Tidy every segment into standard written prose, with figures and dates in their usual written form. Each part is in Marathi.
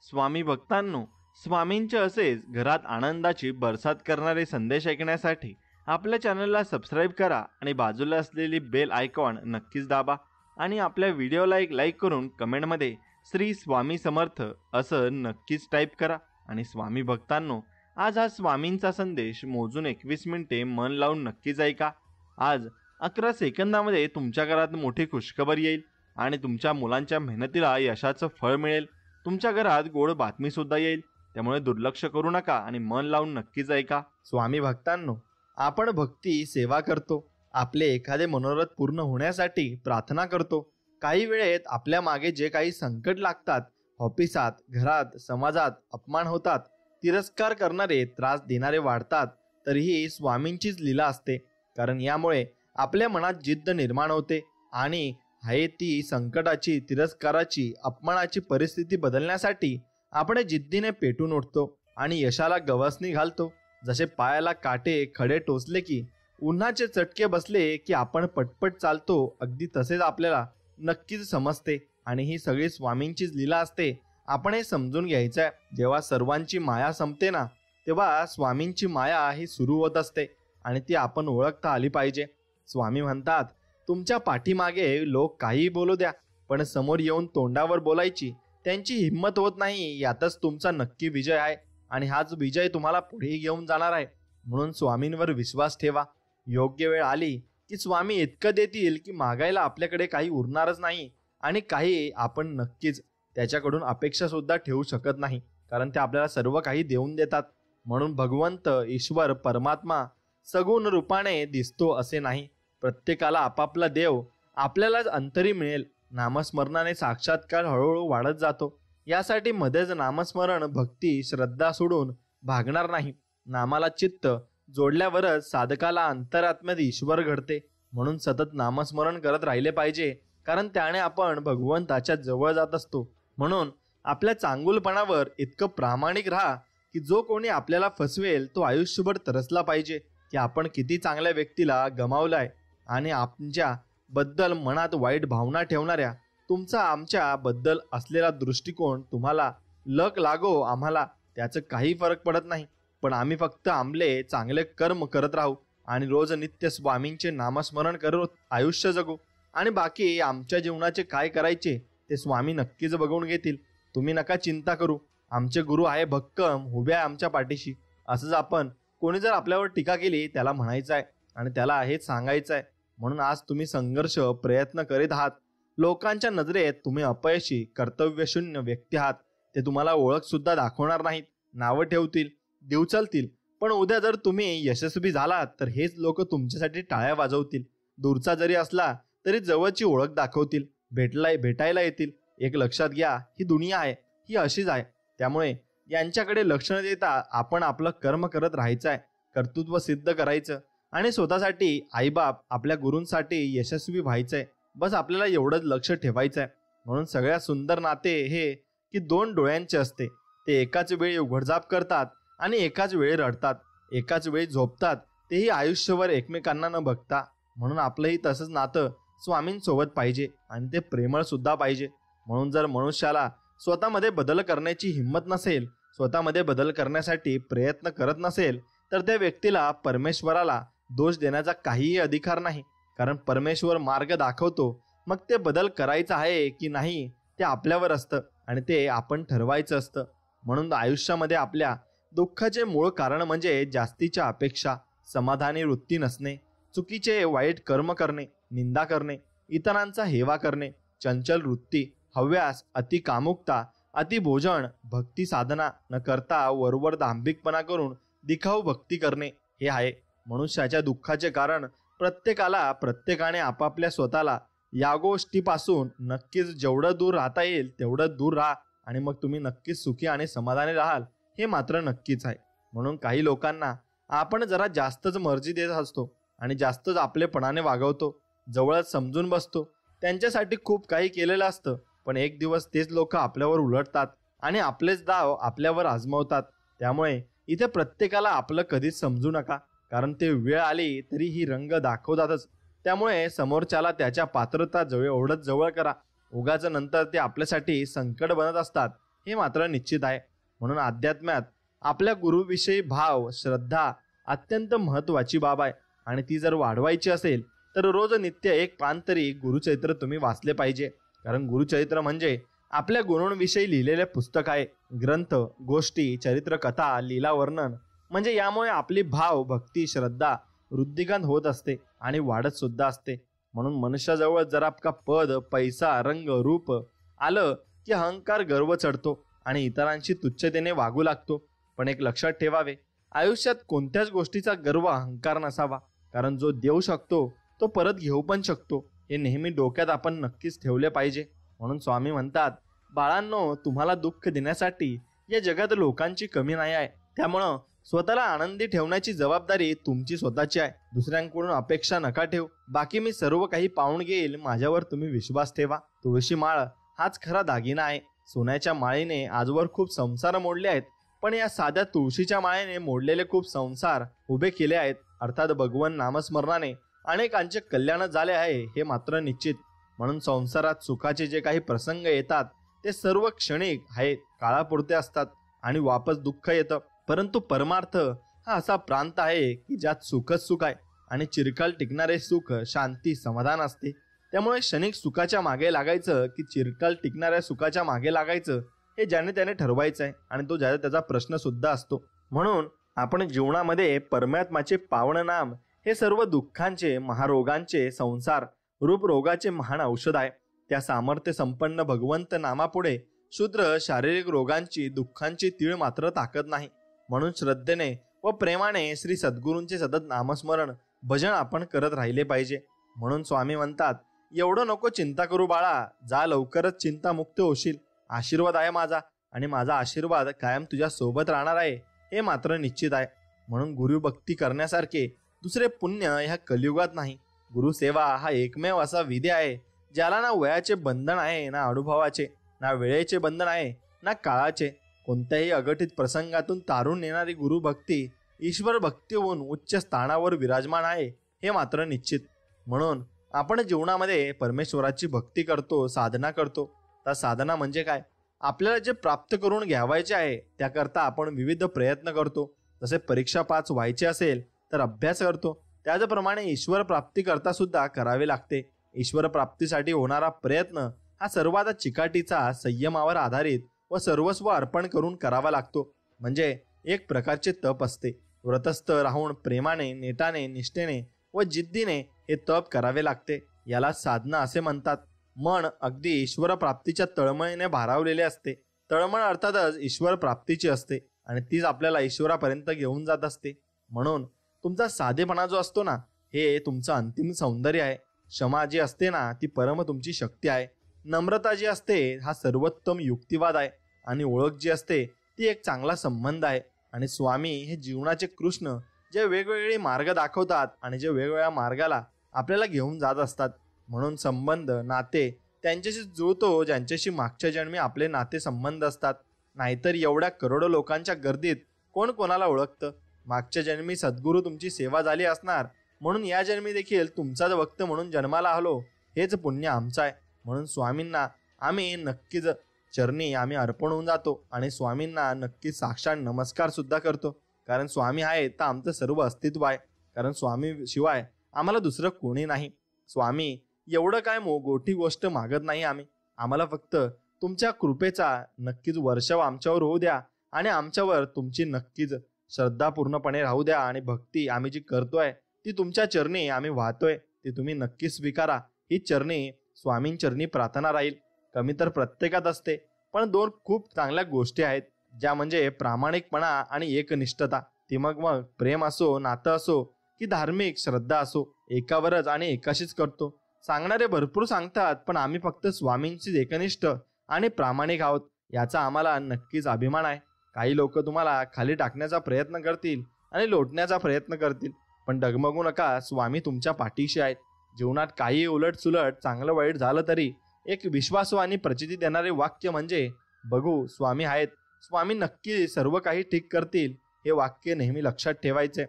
स्वामी भक्तांनो, स्वामींचे असेच घरात आनंदाची बरसात करणारे संदेश ऐकण्यासाठी आपल्या चॅनलला सबस्क्राईब करा आणि बाजूला असलेली बेल आयकॉन नक्कीच दाबा आणि आपल्या व्हिडिओला एक लाईक करून कमेंटमध्ये श्री स्वामी समर्थ असं नक्कीच टाईप करा। आणि स्वामी भक्तांनो, आज हा स्वामींचा संदेश मोजून 21 मिनिटे मन लावून नक्कीच ऐका। आज 11 सेकंदामध्ये तुमच्या घरात मोठी खुशखबर येईल आणि तुमच्या मुलांच्या मेहनतीला यशाचं फळ मिळेल। तुमच्या घरात गोड बातमी सुद्धा येईल, त्यामुळे दुर्लक्ष करू नका आणि मन लावून नक्कीच ऐका। स्वामी भक्तांनो, आपण भक्ती सेवा करतो, आपले एखादे मनोरथ पूर्ण होण्यासाठी प्रार्थना करतो। काही वेळेत आपल्या मागे जे काही संकट लागतात, ऑफिसात, घरात, समाजात अपमान होतात, तिरस्कार करणारे, त्रास देणारे वाढतात, तरीही स्वामींचीच लीला असते। कारण यामुळे आपल्या मनात जिद्द निर्माण होते आणि आहे ती संकटाची, तिरस्काराची, अपमानाची परिस्थिती बदलण्यासाठी आपण जिद्दीने पेटून उठतो आणि यशाला गवसणी घालतो। जसे पायाला काटे खडे टोचले की उन्हाचे चटके बसले की आपण पटपट चालतो, अगदी तसेच आपल्याला नक्कीच समजते आणि ही सगळी स्वामींचीच लीला असते। आपण हे समजून घ्यायचं आहे, जेव्हा सर्वांची माया संपते ना, तेव्हा स्वामींची माया ही सुरू होत असते आणि ती आपण ओळखता आली पाहिजे। स्वामी म्हणतात, तुमच्या पाठीमागे लोक काही बोलू द्या, पण समोर येऊन तोंडावर बोलायची त्यांची हिंमत होत नाही, यातच तुमचा नक्की विजय आहे आणि हाच विजय तुम्हाला पुढे घेऊन जाणार आहे। म्हणून स्वामींवर विश्वास ठेवा। योग्य वेळ आली की स्वामी इतकं देतील की मागायला आपल्याकडे काही उरणारच नाही आणि काही आपण नक्कीच त्याच्याकडून अपेक्षा सुद्धा ठेवू शकत नाही, कारण ते आपल्याला सर्व काही देऊन देतात। म्हणून भगवंत, ईश्वर, परमात्मा सगुण रूपाने दिसतो असे नाही। प्रत्येकाला आपापला देव आपल्यालाच अंतरी मिळेल। नामस्मरणाने साक्षात्कार हळूहळू वाढत जातो। यासाठी मध्येच नामस्मरण, भक्ती, श्रद्धा सोडून भागणार नाही। नामाला चित्त जोडल्यावरच साधकाला अंतरात्म्यात ईश्वर घडते। म्हणून सतत नामस्मरण करत राहिले पाहिजे, कारण त्याने आपण भगवंताच्या जवळ जात असतो। म्हणून आपल्या चांगुलपणावर इतकं प्रामाणिक राहा की जो कोणी आपल्याला फसवेल तो आयुष्यभर तरसला पाहिजे की आपण किती चांगल्या व्यक्तीला गमावलाय आणि आमच्या बद्दल मनात वाईट भावना ठेवणाऱ्या तुमचा आमच्या बद्दल असलेला दृष्टिकोन तुम्हाला लक लागो आम्हाला त्याचं काही फरक पडत नाही, पण आम्ही फक्त आमले चांगले कर्म करत राहू आणि रोज नित्य स्वामींचे नामस्मरण करत आयुष्य जगू आणि बाकी आमच्या जीवनाचे काय करायचे ते स्वामी नक्कीच बघून घेतील। तुम्ही नका चिंता करू, आमचे गुरु आहे भक्कम, उभे आहे आमच्या पाठीशी। असंच आपण कोणी जर आपल्यावर टीका केली त्याला म्हणायचं आहे आणि त्याला हेच सांगायचं आहे। म्हणून आज तुम्ही संघर्ष, प्रयत्न करीत आहात, लोकांच्या नजरेत तुम्ही अपयशी, कर्तव्यशून्य व्यक्ती आहात। ते तुम्हाला ओळख सुद्धा दाखवणार नाहीत, नावं ठेवतील, दिवचलतील, पण उद्या जर तुम्ही यशस्वी झालात तर हेच लोक तुमच्यासाठी टाळ्या वाजवतील। दूरचा जरी असला तरी जवळची ओळख दाखवतील, भेटायला येतील। एक लक्षात घ्या, ही दुनिया आहे, ही अशीच आहे। त्यामुळे यांच्याकडे लक्ष न देता आपण आपलं कर्म करत राहायचं आहे, कर्तृत्व सिद्ध करायचं आणि स्वतःसाठी, आईबाप, आपल्या गुरूंसाठी यशस्वी व्हायचंय। बस आपल्याला एवढंच लक्ष ठेवायचं आहे। म्हणून सगळ्यात सुंदर नाते हे की 2 डोळ्यांचे असते। ते एकाच वेळी उघडझाप करतात आणि एकाच वेळी रडतात, एकाच वेळी झोपतात, तेही आयुष्यभर एकमेकांना न बघता। म्हणून आपलंही तसंच नातं स्वामींसोबत पाहिजे आणि ते प्रेमळ सुद्धा पाहिजे। म्हणून जर मनुष्याला स्वतःमध्ये बदल करण्याची हिंमत नसेल, स्वतःमध्ये बदल करण्यासाठी प्रयत्न करत नसेल, तर त्या व्यक्तीला परमेश्वराला दोष देण्याचा काहीही अधिकार नाही, कारण परमेश्वर मार्ग दाखवतो। मग ते बदल करायचा आहे की नाही ते आपल्यावर असतं आणि ते आपण ठरवायचं असतं। म्हणून आयुष्यामध्ये आपल्या दुःखाचे मूळ कारण म्हणजे जास्तीच्या अपेक्षा, समाधानी वृत्ती नसणे, चुकीचे वाईट कर्म करणे, निंदा करणे, इतरांचा हेवा करणे, चंचल वृत्ती, हव्यास, अति कामुकता, अति भोजन, भक्ती साधना न करता वरवर दांभिकपणा करून दिखाऊ भक्ती करणे हे आहे। मनुष्याच्या दुःखाचे कारण प्रत्येकाने आपापल्या स्वतःला या गोष्टीपासून नक्कीच जेवढं दूर राहता येईल तेवढं दूर राहा आणि मग तुम्ही नक्कीच सुखी आणि समाधानी राहाल, हे मात्र नक्कीच आहे। म्हणून काही लोकांना आपण जरा जास्तच मर्जी देत असतो आणि जास्तच आपलेपणाने वागवतो, जवळच समजून बसतो, त्यांच्यासाठी खूप काही केलेलं असतं, पण एक दिवस तेच लोक आपल्यावर उलटतात आणि आपलेच डाव आपल्यावर आजमावतात। त्यामुळे इथे प्रत्येकाला आपलं कधीच समजू नका, कारण ते वेळ आली तरी ही रंग दाखवतातच। त्यामुळे समोरच्याला त्याच्या पात्रता एवढंच जवळ करा, उगाच नंतर ते आपल्यासाठी संकट बनत असतात हे मात्र निश्चित आहे. म्हणून अध्यात्मात आपल्या गुरुविषयी भाव श्रद्धा अत्यंत महत्त्वाची बाब आहे आणि ती जर वाढवायची असेल तर रोज नित्य एक पान तरी गुरुचरित्र तुम्ही वाचले पाहिजे. कारण गुरुचरित्र म्हणजे आपल्या गुरूंविषयी लिहिलेले पुस्तक आहे. ग्रंथ, गोष्टी, चरित्र, कथा, लीला वर्णन म्हणजे यामुळे आपली भाव भक्ती श्रद्धा वृद्धिंगत होत असते आणि वाढत सुद्धा असते. म्हणून मनुष्याजवळ जर आपला पद पैसा रंग रूप आलं की अहंकार गर्व चढतो आणि इतरांशी तुच्छतेने वागू लागतो. पण एक लक्षात ठेवावे, आयुष्यात कोणत्याच गोष्टीचा गर्व अहंकार नसावा. कारण जो देऊ शकतो तो परत घेऊ पण शकतो, हे नेहमी डोक्यात आपण नक्कीच ठेवले पाहिजे. म्हणून स्वामी म्हणतात, बाळांनो, तुम्हाला दुःख देण्यासाठी या जगात लोकांची कमी नाही आहे. त्यामुळं स्वतःला आनंदी ठेवण्याची जबाबदारी तुमची स्वतःची आहे. दुसऱ्यांकडून अपेक्षा नका ठेवू. बाकी मी सर्व काही पाहून घेईल, माझ्यावर तुम्ही विश्वास ठेवा. तुळशी माळ हाच खरा दागिना आहे. सोन्याच्या माळेने आजवर खूप संसार मोडले आहेत, पण या साध्या तुळशीच्या माळेने मोडलेले खूप संसार उभे केले आहेत. अर्थात भगवान नामस्मरणाने अनेकांचे कल्याण झाले आहे, हे मात्र निश्चित. म्हणून संसारात सुखाचे जे काही प्रसंग येतात ते सर्व क्षणिक आहेत, काळापुरते असतात आणि वापस दुःख येतं. परंतु परमार्थ हा असा प्रांत आहे की ज्यात सुखच सुख आहे आणि चिरकाल टिकणारे सुख शांती समाधान असते. त्यामुळे क्षणिक सुखाच्या मागे लागायचं की चिरकाल टिकणाऱ्या सुखाच्या मागे लागायचं हे ज्याने त्याने ठरवायचं आहे आणि तो ज्याचा त्याचा प्रश्न सुद्धा असतो. म्हणून आपण जीवनामध्ये परमात्माचे पावन नाम हे सर्व दुःखांचे महारोगांचे संसार रूप रोगाचे महान औषध आहे. त्या सामर्थ्य संपन्न भगवंत नामापुढे शूद्र शारीरिक रोगांची दुःखांची तीळ मात्र ताकद नाही. म्हणून श्रद्धेने व प्रेमाने श्री सद्गुरूंचे सतत नामस्मरण भजन आपण करत राहिले पाहिजे. म्हणून स्वामी म्हणतात, एवढं नको चिंता करू बाळा, जा लवकरच चिंतामुक्त होशील. आशीर्वाद आहे माझा आणि माझा आशीर्वाद कायम तुझ्या सोबत राहणार आहे, हे मात्र निश्चित आहे. म्हणून गुरुभक्ती करण्यासारखे दुसरे पुण्य ह्या कलियुगात नाही. गुरुसेवा हा एकमेव असा विधी आहे ज्याला ना वयाचे बंधन आहे, ना अनुभवाचे, ना वेळेचे बंधन आहे, ना काळाचे. कोणत्याही अघटित प्रसंगातून तारून नेणारी गुरुभक्ती ईश्वर भक्ती होऊन उच्च स्थानावर विराजमान आहे, हे मात्र निश्चित. म्हणून आपण जीवनामध्ये परमेश्वराची भक्ती करतो, साधना करतो. तर साधना म्हणजे काय? आपल्याला जे प्राप्त करून घ्यावायचे आहे त्याकरता आपण विविध प्रयत्न करतो. जसे परीक्षा पास व्हायचे असेल तर अभ्यास करतो, त्याचप्रमाणे ईश्वर प्राप्ती करता सुद्धा करावे लागते. ईश्वर प्राप्तीसाठी होणारा प्रयत्न हा सर्वात चिकाटीचा, संयमावर आधारित व सर्वस्व अर्पण करून करावा लागतो. म्हणजे एक प्रकारचे तप असते. व्रतस्थ राहून प्रेमाने, नेटाने, निष्ठेने व जिद्दीने हे तप करावे लागते. याला साधना असे म्हणतात. मन अगदी ईश्वर प्राप्तीच्या तळमळीने भारावलेले असते. तळमळ अर्थातच ईश्वर प्राप्तीची असते आणि तीच आपल्याला ईश्वरापर्यंत घेऊन जात असते. म्हणून तुमचा साधेपणा जो असतो ना, हे तुमचं अंतिम सौंदर्य आहे. क्षमा जी असते ना, ती परम तुमची शक्ती आहे. नम्रता जी असते हा सर्वोत्तम युक्तिवाद आहे आणि ओळख जी असते ती एक चांगला संबंध आहे. आणि स्वामी हे जीवनाचे कृष्ण जे वेगवेगळे मार्ग दाखवतात आणि जे वेगवेगळ्या मार्गाला आपल्याला घेऊन जात असतात. म्हणून संबंध नाते त्यांच्याशी जुळतो ज्यांच्याशी मागच्या जन्मी आपले नाते संबंध असतात. नाहीतर एवढ्या करोडो लोकांच्या गर्दीत कोण कोणाला ओळखतं? मागच्या जन्मी सद्गुरू तुमची सेवा झाली असणार, म्हणून या जन्मी देखील तुमचाच भक्त म्हणून जन्माला आलो, हेच पुण्य आमचं आहे. म्हणून स्वामींना आम्ही नक्कीच चरणी आम्ही अर्पण होऊन जातो आणि स्वामींना नक्कीच साक्षात नमस्कार सुद्धा करतो. कारण स्वामी आहे तर आमचं सर्व अस्तित्व आहे. कारण स्वामी शिवाय आम्हाला दुसरं कोणी नाही. स्वामी एवढं काय गोठी गोष्ट मागत नाही आम्ही. आम्हाला फक्त तुमच्या कृपेचा नक्कीच वर्षाव आमच्यावर होऊ द्या आणि आमच्यावर तुमची नक्कीच श्रद्धा पूर्णपणे राहू द्या. आणि भक्ती आम्ही जी करतोय ती तुमच्या चरणी आम्ही वाहतोय, ती तुम्ही नक्की स्वीकारा. ही चरणी स्वामींचरणी प्रार्थना राहील. कमी तर प्रत्येकात असते, पण दोन खूप चांगल्या गोष्टी आहेत, ज्या म्हणजे प्रामाणिकपणा आणि एकनिष्ठता. ती मग प्रेम असो, नातं असो की धार्मिक श्रद्धा असो, एकावरच आणि एकाशीच करतो. सांगणारे भरपूर सांगतात, पण आम्ही फक्त स्वामींचीच एकनिष्ठ आणि प्रामाणिक आहोत, याचा आम्हाला नक्कीच अभिमान आहे. काही लोक तुम्हाला खाली टाकण्याचा प्रयत्न करतील आणि लोटण्याचा प्रयत्न करतील, पण डगमगू नका, स्वामी तुमच्या पाठीशी आहेत. जीवनात काही उलट सुलट चांगलं वाईट झालं तरी एक विश्वासू आणि प्रचिती देणारे वाक्य म्हणजे बघू स्वामी आहेत, स्वामी नक्की सर्व काही ठीक करतील, हे वाक्य नेहमी लक्षात ठेवायचे.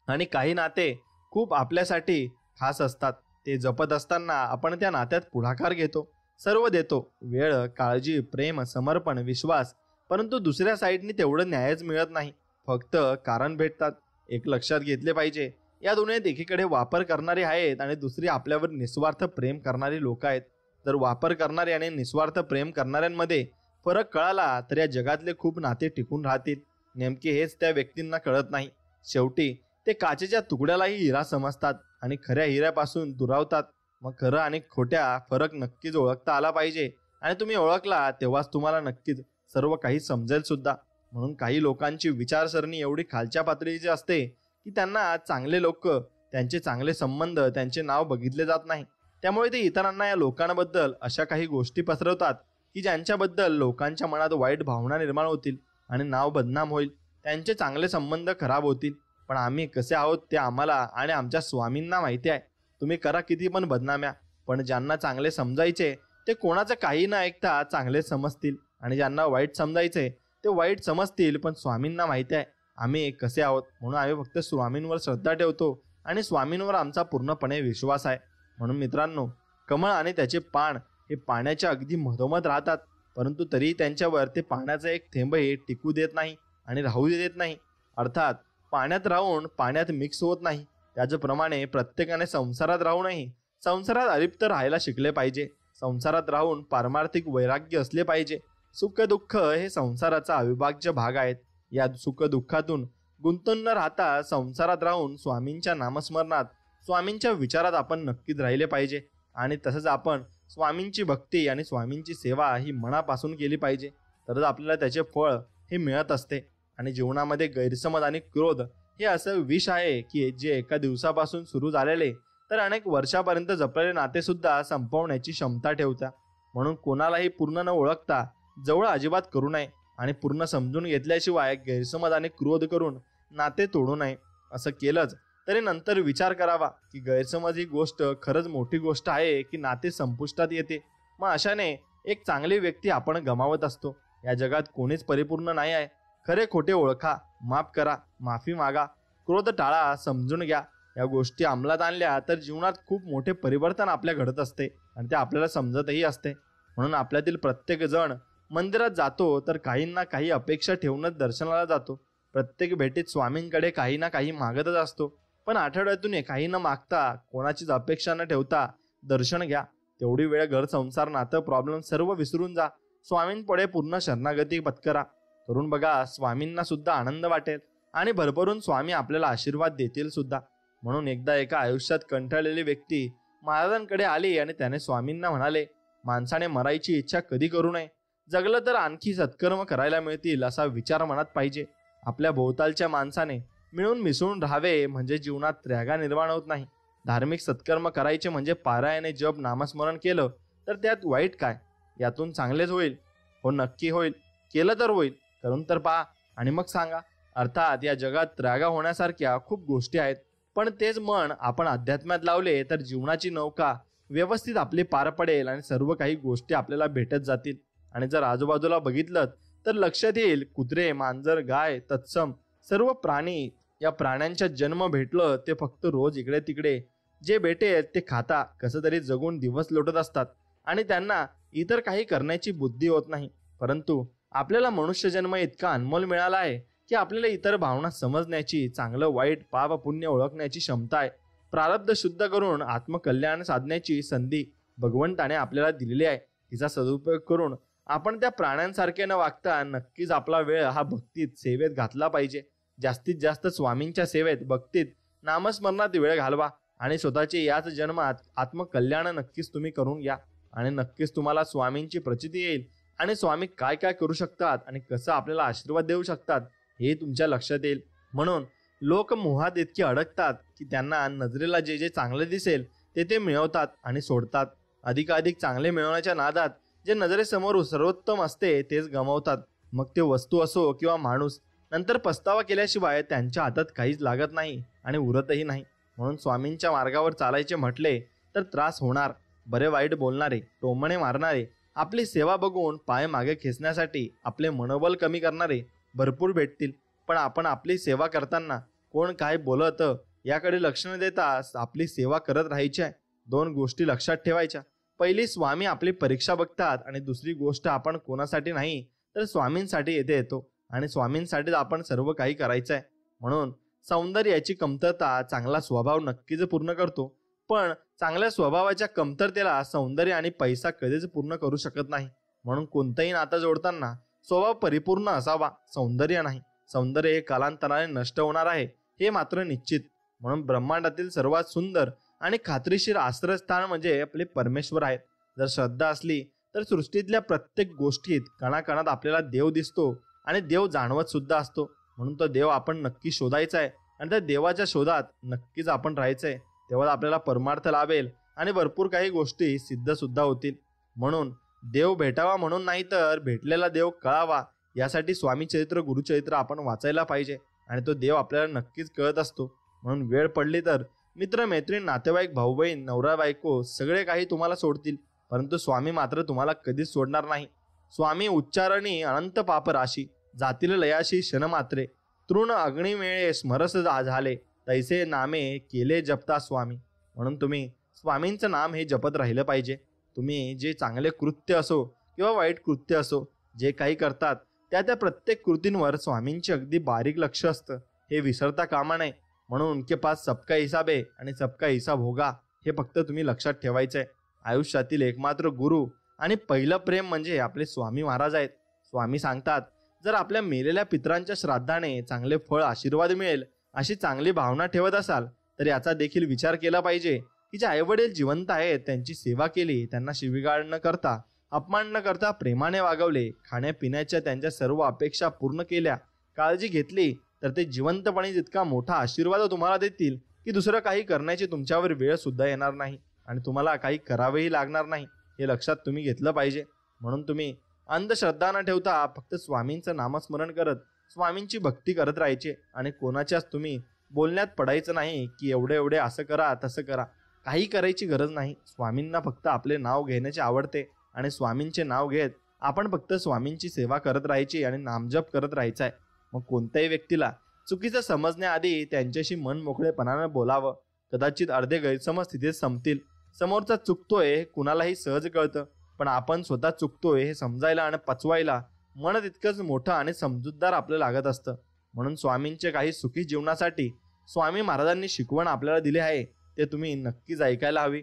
आणि काही नाते खूप आपल्यासाठी खास असतात, ते जपत असताना आपण त्या नात्यात पुढाकार घेतो. सर्व देतो, वेळ, काळजी, प्रेम, समर्पण, विश्वास, परंतु दुसऱ्या साईडनी तेवढं न्यायच मिळत नाही, फक्त कारण भेटतात. एक लक्षात घेतले पाहिजे, या दुनियेत एकीकडे वापर करणारे आहेत आणि दुसरी आपल्यावर निस्वार्थ प्रेम करणारी लोक आहेत. जर वापर करणारे आणि निस्वार्थ प्रेम करणाऱ्यांमध्ये फरक कळाला तर या जगातले खूप नाते टिकून राहतील. नेमके हेच त्या व्यक्तींना कळत नाही. शेवटी ते काचेच्या तुकड्यालाही हिरा समजतात आणि खऱ्या हिऱ्यापासून दुरावतात. मग खरं आणि खोट्या फरक नक्कीच ओळखता आला पाहिजे आणि तुम्ही ओळखला तेव्हाच तुम्हाला नक्कीच सर्व काही समजेल सुद्धा. म्हणून काही लोकांची विचारसरणी एवढी खालच्या पातळीची असते की त्यांना चांगले लोक, त्यांचे चांगले संबंध, त्यांचे नाव बघितले जात नाही. त्यामुळे ते इतरांना या लोकांबद्दल अशा काही गोष्टी पसरवतात की ज्यांच्याबद्दल लोकांच्या मनात वाईट भावना निर्माण होतील आणि नाव बदनाम होईल, त्यांचे चांगले संबंध खराब होतील. पण आम्ही कसे आहोत ते आम्हाला आणि आमच्या स्वामींना माहिती आहे. तुम्ही करा किती पण बदनाम्या, पण ज्यांना चांगले समजायचे ते कोणाचं काही न ऐकता चांगले समजतील आणि ज्यांना वाईट समजायचे ते वाईट समजतील. पण स्वामींना माहिती आहे आम्ही कसे आहोत, म्हणून आम्ही फक्त स्वामींवर श्रद्धा ठेवतो आणि स्वामींवर आमचा पूर्णपणे विश्वास आहे. म्हणून मित्रांनो, कमळ आणि त्याचे पान हे पाण्याच्या अगदी मधोमध राहतात, परंतु तरीही त्यांच्यावर ते पाण्याचा एक थेंबही टिकू देत नाही आणि राहू देत नाही. अर्थात पाण्यात राहून पाण्यात मिक्स होत नाही. त्याचप्रमाणे प्रत्येकाने संसारात राहूनही संसारात अलिप्त राहायला शिकले पाहिजे. संसारात राहून पारमार्थिक वैराग्य असले पाहिजे. सुख दुःख हे संसाराचा अविभाज्य भाग आहेत. या सुख दुःखातून गुंतून न राहता संसारात राहून स्वामींच्या नामस्मरणात, स्वामींच्या विचारात आपण नक्कीच राहिले पाहिजे. आणि तसंच आपण स्वामींची भक्ती आणि स्वामींची सेवा ही मनापासून केली पाहिजे, तरच आपल्याला त्याचे फळ हे मिळत असते. आणि जीवनामध्ये गैरसमज आणि क्रोध हे असं विष आहे की जे एका दिवसापासून सुरू झालेले तर अनेक वर्षापर्यंत जपलेले नाते सुद्धा संपवण्याची क्षमता ठेवतात. म्हणून कोणालाही पूर्ण न ओळखता जवळ अजिबात करू नये आणि पूर्ण समजून घेतल्याशिवाय गैरसमज आणि क्रोध करून नाते तोडू नये. असं केलंच तरी नंतर विचार करावा की गैरसमज ही गोष्ट खरंच मोठी गोष्ट आहे की नाते संपुष्टात येते. मग अशाने एक चांगली व्यक्ती आपण गमावत असतो. या जगात कोणीच परिपूर्ण नाही आहे. खरे खोटे ओळखा, माफ करा, माफी मागा, क्रोध टाळा, समजून घ्या. या गोष्टी अंमलात आणल्या तर जीवनात खूप मोठे परिवर्तन आपल्या घडत असते आणि ते आपल्याला समजतही असते. म्हणून आपल्यातील प्रत्येक जण मंदिरात जातो तर काही ना काही अपेक्षा ठेवूनच दर्शनाला जातो. प्रत्येक भेटीत स्वामींकडे काही ना काही मागतच असतो. पण आठवड्यातून काही न मागता, कोणाचीच अपेक्षा न ठेवता दर्शन घ्या. तेवढी वेळ घर, संसार, नातं, प्रॉब्लेम सर्व विसरून जा. स्वामींपुढे पूर्ण शरणागती पत्करा. करून बघा, स्वामींना सुद्धा आनंद वाटेल आणि भरभरून स्वामी आपल्याला आशीर्वाद देतील सुद्धा. म्हणून एकदा एका आयुष्यात कंटाळलेली व्यक्ती महाराजांकडे आली आणि त्याने स्वामींना म्हणाले, माणसाने मरायची इच्छा कधी करू नये. जगलं तर आणखी सत्कर्म करायला मिळतील असा विचार मनात पाहिजे. आपल्या भोवतालच्या माणसाने मिळून मिसळून राहावे म्हणजे जीवनात त्र्यागा निर्माण होत नाही. धार्मिक सत्कर्म करायचे म्हणजे पारायणे, जप, नामस्मरण केलं तर त्यात वाईट काय? यातून चांगलेच होईल. हो, नक्की होईल. केलं तर होईल. करून तर पहा आणि मग सांगा. अर्थात या जगात त्रागा होण्यासारख्या खूप गोष्टी आहेत, पण तेच मन आपण अध्यात्मात लावले तर जीवनाची नौका व्यवस्थित आपली पार पडेल आणि सर्व काही गोष्टी आपल्याला भेटत जातील. आणि जर आजूबाजूला बघितलं तर लक्षात येईल, कुत्रे, मांजर, गाय, तत्सम सर्व प्राणी, या प्राण्यांच्या जन्म भेटलं ते फक्त रोज इकडे तिकडे जे भेटेल ते खाता कसं तरी जगून दिवस लोटत असतात आणि त्यांना इतर काही करण्याची बुद्धी होत नाही. परंतु आपल्याला मनुष्य जन्म इतका अनमोल मिळाला आहे की आपल्याला इतर भावना समजण्याची, चांगलं वाईट, पाप पुण्य ओळखण्याची क्षमता आहे. प्रारब्ध शुद्ध करून आत्मकल्याण साधण्याची संधी भगवंताने आपल्याला दिलेली आहे. तिचा सदुपयोग करून आपण त्या प्राण्यांसारखे न वागता नक्कीच आपला वेळ हा भक्तीत, सेवेत घातला पाहिजे. जास्तीत जास्त स्वामींच्या सेवेत, भक्तीत, नामस्मरणात वेळ घालवा आणि स्वतःचे याच जन्मात आत्मकल्याण नक्कीच तुम्ही करून घ्या आणि नक्कीच तुम्हाला स्वामींची प्रचिती येईल आणि स्वामी काय काय करू शकतात आणि कसं आपल्याला आशीर्वाद देऊ शकतात हे तुमच्या लक्षात येईल. म्हणून लोक मोहात इतके अडकतात की त्यांना नजरेला जे जे चांगले दिसेल ते मिळवतात आणि सोडतात. अधिकाधिक चांगले मिळवण्याच्या नादात जे नजरेसमोर सर्वोत्तम असते तेच गमावतात. मग ते वस्तू असो किंवा माणूस. नंतर पस्तावा केल्याशिवाय त्यांच्या हातात काहीच लागत नाही आणि उरतही नाही. म्हणून स्वामींच्या मार्गावर चालायचे म्हटले तर त्रास होणार. बरे वाईट बोलणारे, टोमणे मारणारे, आपली सेवा बघून पाय मागे खेचण्यासाठी आपले मनोबल कमी करणारे भरपूर भेटतील. पण आपण आपली सेवा करताना कोण काय बोलतं याकडे लक्ष न देता आपली सेवा करत राहायची आहे. दोन गोष्टी लक्षात ठेवायच्या. पहिली स्वामी आपली परीक्षा बघतात आणि दुसरी गोष्ट आपण कोणासाठी नाही तर स्वामींसाठी येतो आणि स्वामींसाठीच आपण सर्व काही करायचं आहे. म्हणून सौंदर्याची कमतरता चांगला स्वभाव नक्कीच पूर्ण करतो, पण चांगल्या स्वभावाच्या कमतरतेला सौंदर्य आणि पैसा कधीच पूर्ण करू शकत नाही. म्हणून कोणतंही नातं जोडताना स्वभाव परिपूर्ण असावा, सौंदर्य नाही. सौंदर्य हे कालांतराने नष्ट होणार आहे हे मात्र निश्चित. म्हणून ब्रह्मांडातील सर्वात सुंदर आणि खात्रीशीर आश्रयस्थान म्हणजे आपले परमेश्वर आहेत. जर श्रद्धा असली तर सृष्टीतल्या प्रत्येक गोष्टीत कणाकणात आपल्याला देव दिसतो आणि देव जाणवत सुद्धा असतो. म्हणून तो देव आपण नक्की शोधायचा आहे आणि त्या देवाच्या शोधात नक्कीच आपण राहायचंय. तेव्हा आपल्याला परमार्थ लाभेल आणि भरपूर काही गोष्टी सिद्ध सुद्धा होतील. म्हणून देव भेटावा म्हणून नाही तर भेटलेला देव कळावा यासाठी स्वामी चरित्र गुरुचरित्र आपण वाचायला पाहिजे आणि तो देव आपल्याला नक्कीच कळत असतो. म्हणून वेळ पडली तर मित्र मैत्रीण नातेवाईक भाऊ बहीण नवरा बायको सगळे काही तुम्हाला सोडतील, परंतु स्वामी मात्र तुम्हाला कधीच सोडणार नाही. स्वामी उच्चारणी अनंत पाप राशी जातील लयाशी क्षणमात्रे तृण अग्निमेळे स्मरस झाले तैसे नामे केले जपता स्वामी. म्हणून तुम्ही स्वामींचं नाम हे जपत राहिलं पाहिजे. तुम्ही जे चांगले कृत्य असो किंवा वाईट कृत्य असो जे काही करतात त्या प्रत्येक कृतींवर स्वामींचे अगदी बारीक लक्ष असतं, हे विसरता कामा नये. म्हणून के पास सबका हिसाब आहे आणि सबका हिसाब होगा हे फक्त तुम्ही लक्षात ठेवायचं आहे. आयुष्यातील एकमात्र गुरु आणि पहिलं प्रेम म्हणजे आपले स्वामी महाराज आहेत. स्वामी सांगतात, जर आपल्या मेलेल्या पितरांच्या श्राद्धाने चांगले फळ आशीर्वाद मिळेल अशी चांगली भावना ठेवत असाल तर याचा देखील विचार केला पाहिजे की जे आईवडील जिवंत आहेत त्यांची सेवा केली, त्यांना शिवीगाळ न करता अपमान न करता प्रेमाने वागवले, खाण्यापिण्याच्या त्यांच्या सर्व अपेक्षा पूर्ण केल्या, काळजी घेतली तर ते जिवंतपणे जितका मोठा आशीर्वाद तुम्हाला देतील की दुसरं काही करण्याची तुमच्यावर वेळ सुद्धा येणार नाही आणि तुम्हाला काही करावेही लागणार नाही. हे लक्षात तुम्ही घेतलं पाहिजे. म्हणून तुम्ही अंधश्रद्धा न ठेवता फक्त स्वामींचं नामस्मरण करत स्वामींची भक्ती करत राहायचे आणि कोणाच्याच तुम्ही बोलण्यात पडायचं नाही की एवढे एवढे असं करा तसं करा. काही करायची गरज नाही. स्वामींना फक्त आपले नाव घेण्याचे आवडते आणि स्वामींचे नाव घेत आपण फक्त स्वामींची सेवा करत राहायची आणि नामजप करत राहायचं आहे. मग कोणत्याही व्यक्तीला चुकीचं समजण्याआधी त्यांच्याशी मन मोकळेपणानं बोलावं. कदाचित अर्धे गैरसमज तिथेच संपतील. समोरचा चुकतोय कुणालाही सहज कळतं, पण आपण स्वतः चुकतोय हे समजायला आणि पचवायला मन तितकंच मोठं आणि समजूतदार आपलं लागत असतं. म्हणून स्वामींचे काही सुखी जीवनासाठी स्वामी महाराजांनी शिकवण आपल्याला दिली आहे ते तुम्ही नक्कीच ऐकायला हवी.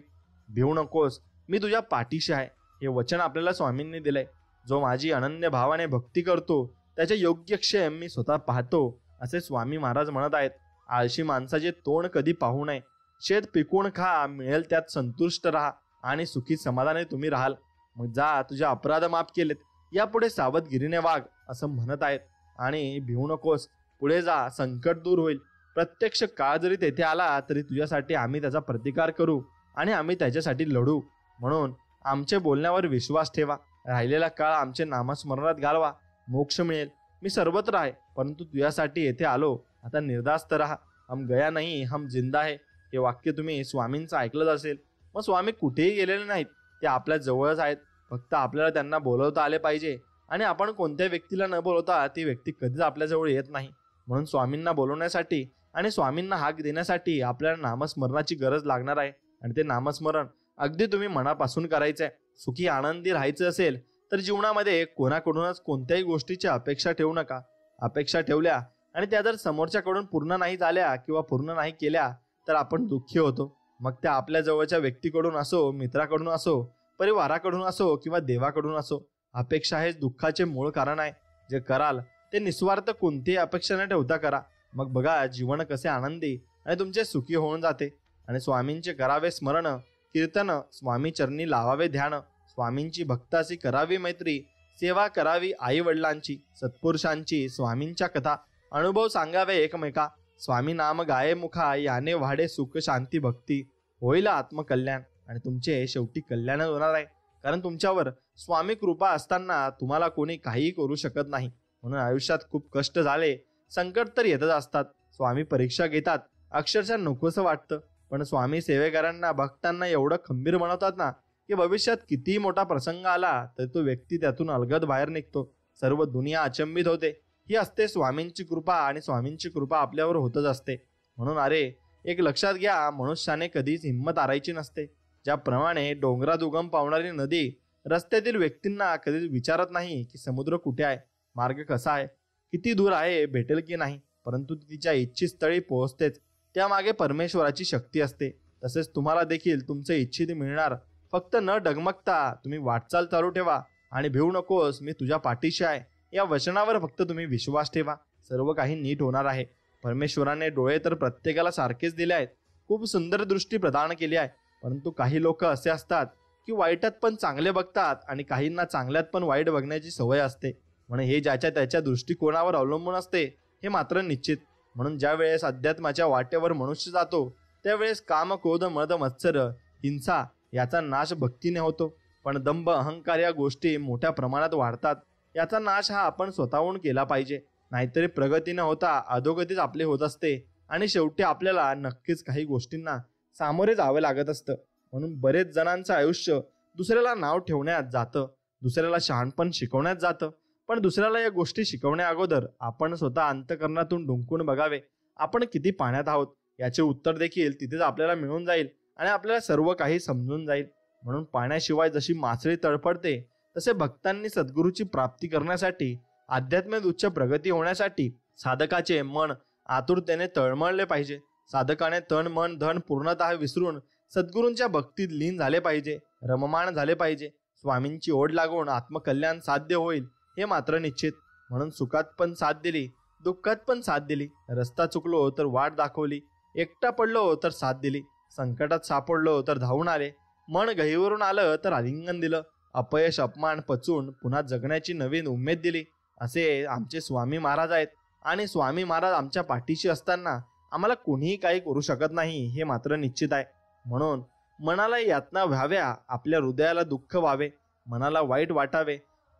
भिवू नकोस, मी तुझ्या पाठीशी आहे हे वचन आपल्याला स्वामींनी दिलंय. जो माझी अनन्य भावाने भक्ती करतो त्याचे योग्य क्षेम मी स्वतः पाहतो असे स्वामी महाराज म्हणत आहेत. आळशी माणसाचे तोंड कधी पाहू नये. शेत पिकवून खा, मिळेल त्यात संतुष्ट राहा आणि सुखी समाधाने तुम्ही राहाल. मग जा, तुझे अपराध माफ केलेत, यापुढे सावधगिरीने वाग असं म्हणत आहेत. आणि भिवू नकोस, पुढे जा, संकट दूर होईल. प्रत्यक्ष काळ जरी तेथे आला तरी तुझ्यासाठी आम्ही त्याचा प्रतिकार करू आणि आम्ही त्याच्यासाठी लढू. म्हणून आमच्या बोलण्यावर विश्वास ठेवा. राहिलेला काळ आमचे नामस्मरणात घालवा. मोक्ष मिळेल. मी सर्वत्र आहे, परंतु तुझ्यासाठी येथे आलो. आता निर्धास्त राहा. हम गया नाही, हम जिंदा है. हे वाक्य तुम्ही स्वामींचं ऐकलंच असेल. मग स्वामी कुठेही गेलेले नाहीत, ते आपल्या जवळच आहेत. फक्त आपल्याला त्यांना बोलवता आले पाहिजे आणि आपण कोणत्या व्यक्तीला न बोलवता ती व्यक्ती कधीच आपल्याजवळ येत नाही. म्हणून स्वामींना बोलवण्यासाठी आणि स्वामींना हाक देण्यासाठी आपल्याला नामस्मरणाची गरज लागणार आहे आणि ते नामस्मरण अगदी तुम्ही मनापासून करायचं आहे. सुखी आनंदी राहायचं असेल तर जीवनामध्ये कोणाकडूनच कोणत्याही गोष्टीची अपेक्षा ठेवू नका. अपेक्षा ठेवल्या आणि त्या जर समोरच्याकडून पूर्ण नाही झाल्या किंवा पूर्ण नाही केल्या तर आपण दुःखी होतो. मग त्या आपल्या जवळच्या व्यक्तीकडून असो, मित्राकडून असो, परिवाराकडून असो किंवा देवाकडून असो. अपेक्षा हेच दुःखाचे मूळ कारण आहे. जे कराल ते निस्वार्थ कोणतीही अपेक्षा न ठेवता करा. मग बघा जीवन कसे आनंदी आणि तुमचे सुखी होऊन जाते. आणि स्वामींचे करावे स्मरण, कीर्तन, स्वामी चरणी लावावे ध्यान, स्वामींची भक्ताशी करावी मैत्री, सेवा करावी आई वडिलांची, सत्पुरुषांची, स्वामींच्या कथा, अनुभव सांगावे एकमेका, स्वामी नाम गाये मुखा, याने वाढे सुख शांती भक्ती, होईल आत्मकल्याण. आणि तुमचे शेवटी कल्याण होणार आहे. कारण तुमच्यावर स्वामी कृपा असताना तुम्हाला कोणी काहीही करू शकत नाही. म्हणून आयुष्यात खूप कष्ट झाले, संकट तर येतच असतात. स्वामी परीक्षा घेतात, अक्षरशः नकोसं वाटतं. पण स्वामी सेवेकरांना भक्तांना एवढं खंबीर बनवतात ना की भविष्यात कितीही मोठा प्रसंग आला तर तो व्यक्ती त्यातून अलगद बाहेर निघतो. सर्व दुनिया अचंबित होते. ही असते स्वामींची कृपा आणि स्वामींची कृपा आपल्यावर होतच असते. म्हणून अरे एक लक्षात घ्या, मनुष्याने कधीच हिंमत हारायची नसते. ज्याप्रमाणे डोंगरात उगम पावणारी नदी रस्त्यातील व्यक्तींना कधीच विचारत नाही की समुद्र कुठे आहे, मार्ग कसा आहे, किती दूर आहे, भेटेल की नाही, परंतु ती तिच्या इच्छित स्थळी पोहोचतेच. त्यामागे परमेश्वराची शक्ती असते. तसेच तुम्हाला देखील तुमचे इच्छित मिळणार. फक्त न डगमगता तुम्ही वाटचाल चालू ठेवा आणि भिवू नकोस, मी तुझ्या पाठीशी आहे या वचनावर फक्त तुम्ही विश्वास ठेवा. सर्व काही नीट होणार आहे. परमेश्वराने डोळे तर प्रत्येकाला सारखेच दिले आहेत, खूप सुंदर दृष्टी प्रदान केली आहे. परंतु काही लोक असे असतात की वाईटात पण चांगले बघतात आणि काहींना चांगल्यात पण वाईट बघण्याची सवय असते. म्हणून हे ज्याच्या त्याच्या दृष्टिकोनावर अवलंबून असते हे मात्र निश्चित. म्हणून ज्या वेळेस अध्यात्माच्या वाटेवर मनुष्य जातो त्यावेळेस काम, क्रोध, मद, मत्सर, हिंसा याचा नाश भक्तीने होतो. पण दंभ, अहंकार या गोष्टी मोठ्या प्रमाणात वाढतात. याचा नाश हा आपण स्वतःहून केला पाहिजे. नाहीतरी प्रगती न होता अधोगतीच आपले होत असते आणि शेवटी आपल्याला नक्कीच काही गोष्टींना सामोरे जावे लागत असतं. म्हणून बरेच जणांचं आयुष्य दुसऱ्याला नाव ठेवण्यात जातं, दुसऱ्याला शहाणपण शिकवण्यात जातं. पण दुसऱ्याला या गोष्टी शिकवण्या अगोदर आपण स्वतः अंतःकरणातून ढुंकून बघावे. आपण किती पाण्यात आहोत याचे उत्तर देखील तिथेच आपल्याला मिळून जाईल आणि आपल्याला सर्व काही समजून जाईल. म्हणून पाण्याशिवाय जशी मासळी तळपडते तसे भक्तांनी सद्गुरूची प्राप्ती करण्यासाठी, आध्यात्मिक उच्च प्रगती होण्यासाठी साधकाचे मन आतुरतेने तळमळले पाहिजे. साधकाने तन, मन, धन पूर्णतः विसरून सद्गुरूंच्या भक्तीत लीन झाले पाहिजे, रममाण झाले पाहिजे. स्वामींची ओढ लागून आत्मकल्याण साध्य होईल हे मात्र निश्चित. म्हणून सुखात पण साथ दिली, दुःखात पण साथ दिली. रस्ता चुकलो तर वाट दाखवली, एकटा पडलो तर साथ दिली, संकटात सापडलो तर धावून आले, मन गहिवरून आलं तर आलिंगन दिलं, अपयश अपमान पचून पुन्हा जगण्याची नवीन उमेद दिली. असे आमचे स्वामी महाराज आहेत आणि स्वामी महाराज आमच्या पाठीशी असताना आम्हाला कोणीही काही करू शकत नाही हे मात्र निश्चित आहे. म्हणून मनाला यातना व्हाव्या, आपल्या हृदयाला दुःख व्हावे, मनाला वाईट वाटावे,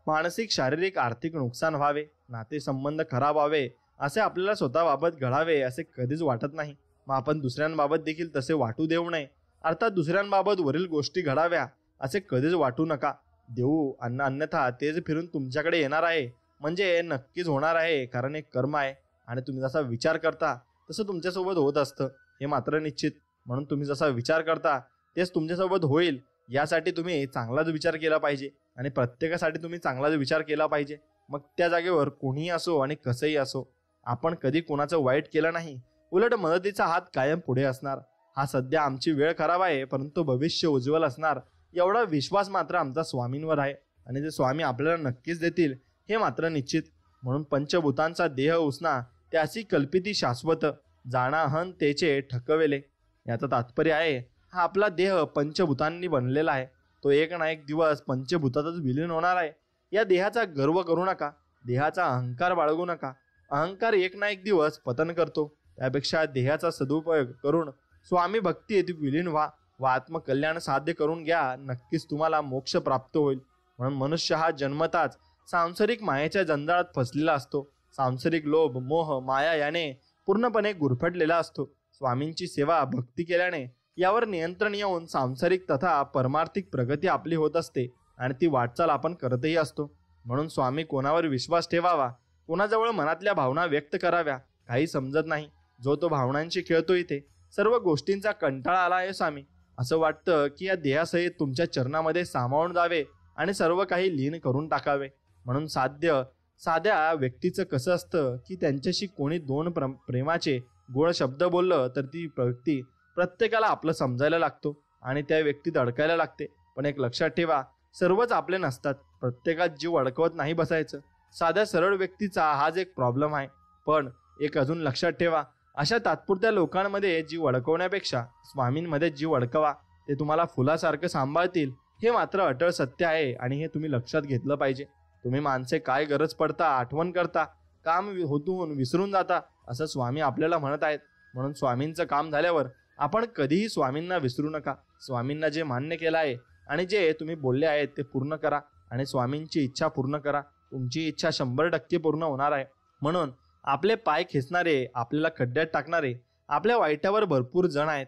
मानसिक, शारीरिक, आर्थिक नुकसान व्हावे, नातेसंबंध खराब व्हावे असे आपल्याला स्वतःबाबत घडावे असे कधीच वाटत नाही. मग आपण दुसऱ्यांबाबत देखील तसे वाटू देऊ नये. अर्थात दुसऱ्यांबाबत वरील गोष्टी घडाव्या असे कधीच वाटू नका. देऊ अन्यथा तेच फिरून तुमच्याकडे येणार आहे, म्हणजे नक्कीच होणार आहे. कारण एक कर्म आहे आणि तुम्ही जसा विचार करता तसं तुमच्यासोबत होत असतं हे मात्र निश्चित. म्हणून तुम्ही जसा विचार करता तेच तुमच्यासोबत होईल. यासाठी तुम्ही चांगलाच विचार केला पाहिजे आणि प्रत्येकासाठी तुम्ही चांगलाच विचार केला पाहिजे. मग त्या जागेवर कोणीही असो आणि कसंही असो, आपण कधी कोणाचं वाईट केलं नाही, उलट मदतीचा हात कायम पुढे असणार. हा सध्या आमची वेळ खराब आहे परंतु भविष्य उज्ज्वल असणार एवढा विश्वास मात्र आमचा स्वामींवर आहे आणि ते स्वामी आपल्याला नक्कीच देतील हे मात्र निश्चित. म्हणून पंचभूतांचा देह उसना त्याची कल्पिती शाश्वत, जाणा हन तेचे ठकवेले. याचं तात्पर्य आहे, हा आपला देह पंचभूतांनी बनलेला आहे. तो एक ना एक दिवस पंचभूतातच विलीन होणार आहे. या देहाचा गर्व करू नका, देहाचा अहंकार बाळगू नका. अहंकार एक ना एक दिवस पतन करतो. त्यापेक्षा देहाचा सदुपयोग करून स्वामी भक्तीत विलीन व्हा व आत्मकल्याण साध्य करून घ्या. नक्कीच तुम्हाला मोक्ष प्राप्त होईल. म्हणून मनुष्य हा जन्मताच सांसारिक मायेच्या जंजाळात फसलेला असतो. सांसारिक लोभ, मोह, माया याने पूर्णपणे गुरफटलेला असतो. स्वामींची सेवा, भक्ती केल्याने यावर नियंत्रण येऊन सांसारिक तथा परमार्थिक प्रगती आपली होत असते आणि ती वाटचाल आपण करतही असतो. म्हणून स्वामी कोणावर विश्वास ठेवावा, कोणाजवळ मनातल्या भावना व्यक्त कराव्या काही समजत नाही. जो तो भावनांशी खेळतो इथे. सर्व गोष्टींचा कंटाळा आला आहे स्वामी. असं वाटतं की या देहासहित तुमच्या चरणामध्ये सामावून जावे आणि सर्व काही लीन करून टाकावे. म्हणून साध्या व्यक्तीचं कसं असतं की त्यांच्याशी कोणी दोन प्रेमाचे गोड शब्द बोललं तर ती व्यक्ती प्रत्येकाला आपलं समजायला लागतो आणि त्या व्यक्तीत अडकायला लागते. पण एक लक्षात ठेवा, सर्वच आपले नसतात. प्रत्येकात जीव अडकवत नाही बसायचं. साध्या सरळ व्यक्तीचा हाच एक प्रॉब्लेम आहे. पण एक अजून लक्षात ठेवा, अशा तात्पुरत्या लोकांमध्ये जीव अडकवण्यापेक्षा स्वामींमध्ये जीव अडकवा. ते तुम्हाला फुलासारखं सांभाळतील हे मात्र अटळ सत्य आहे आणि हे तुम्ही लक्षात घेतलं पाहिजे. तुम्ही माणसे काय गरज पडता आठवण करता, काम होतून विसरून जाता असं स्वामी आपल्याला म्हणत आहेत. म्हणून स्वामींचं काम झाल्यावर आपण कधीही स्वामींना विसरू नका. स्वामींना जे मान्य केलं आहे आणि जे तुम्ही बोलले आहेत ते पूर्ण करा आणि स्वामींची इच्छा पूर्ण करा. तुमची इच्छा 100% पूर्ण होणार आहे. म्हणून आपले पाय खेचणारे, आपल्याला खड्ड्यात टाकणारे, आपल्या वाईटावर भरपूर जण आहेत.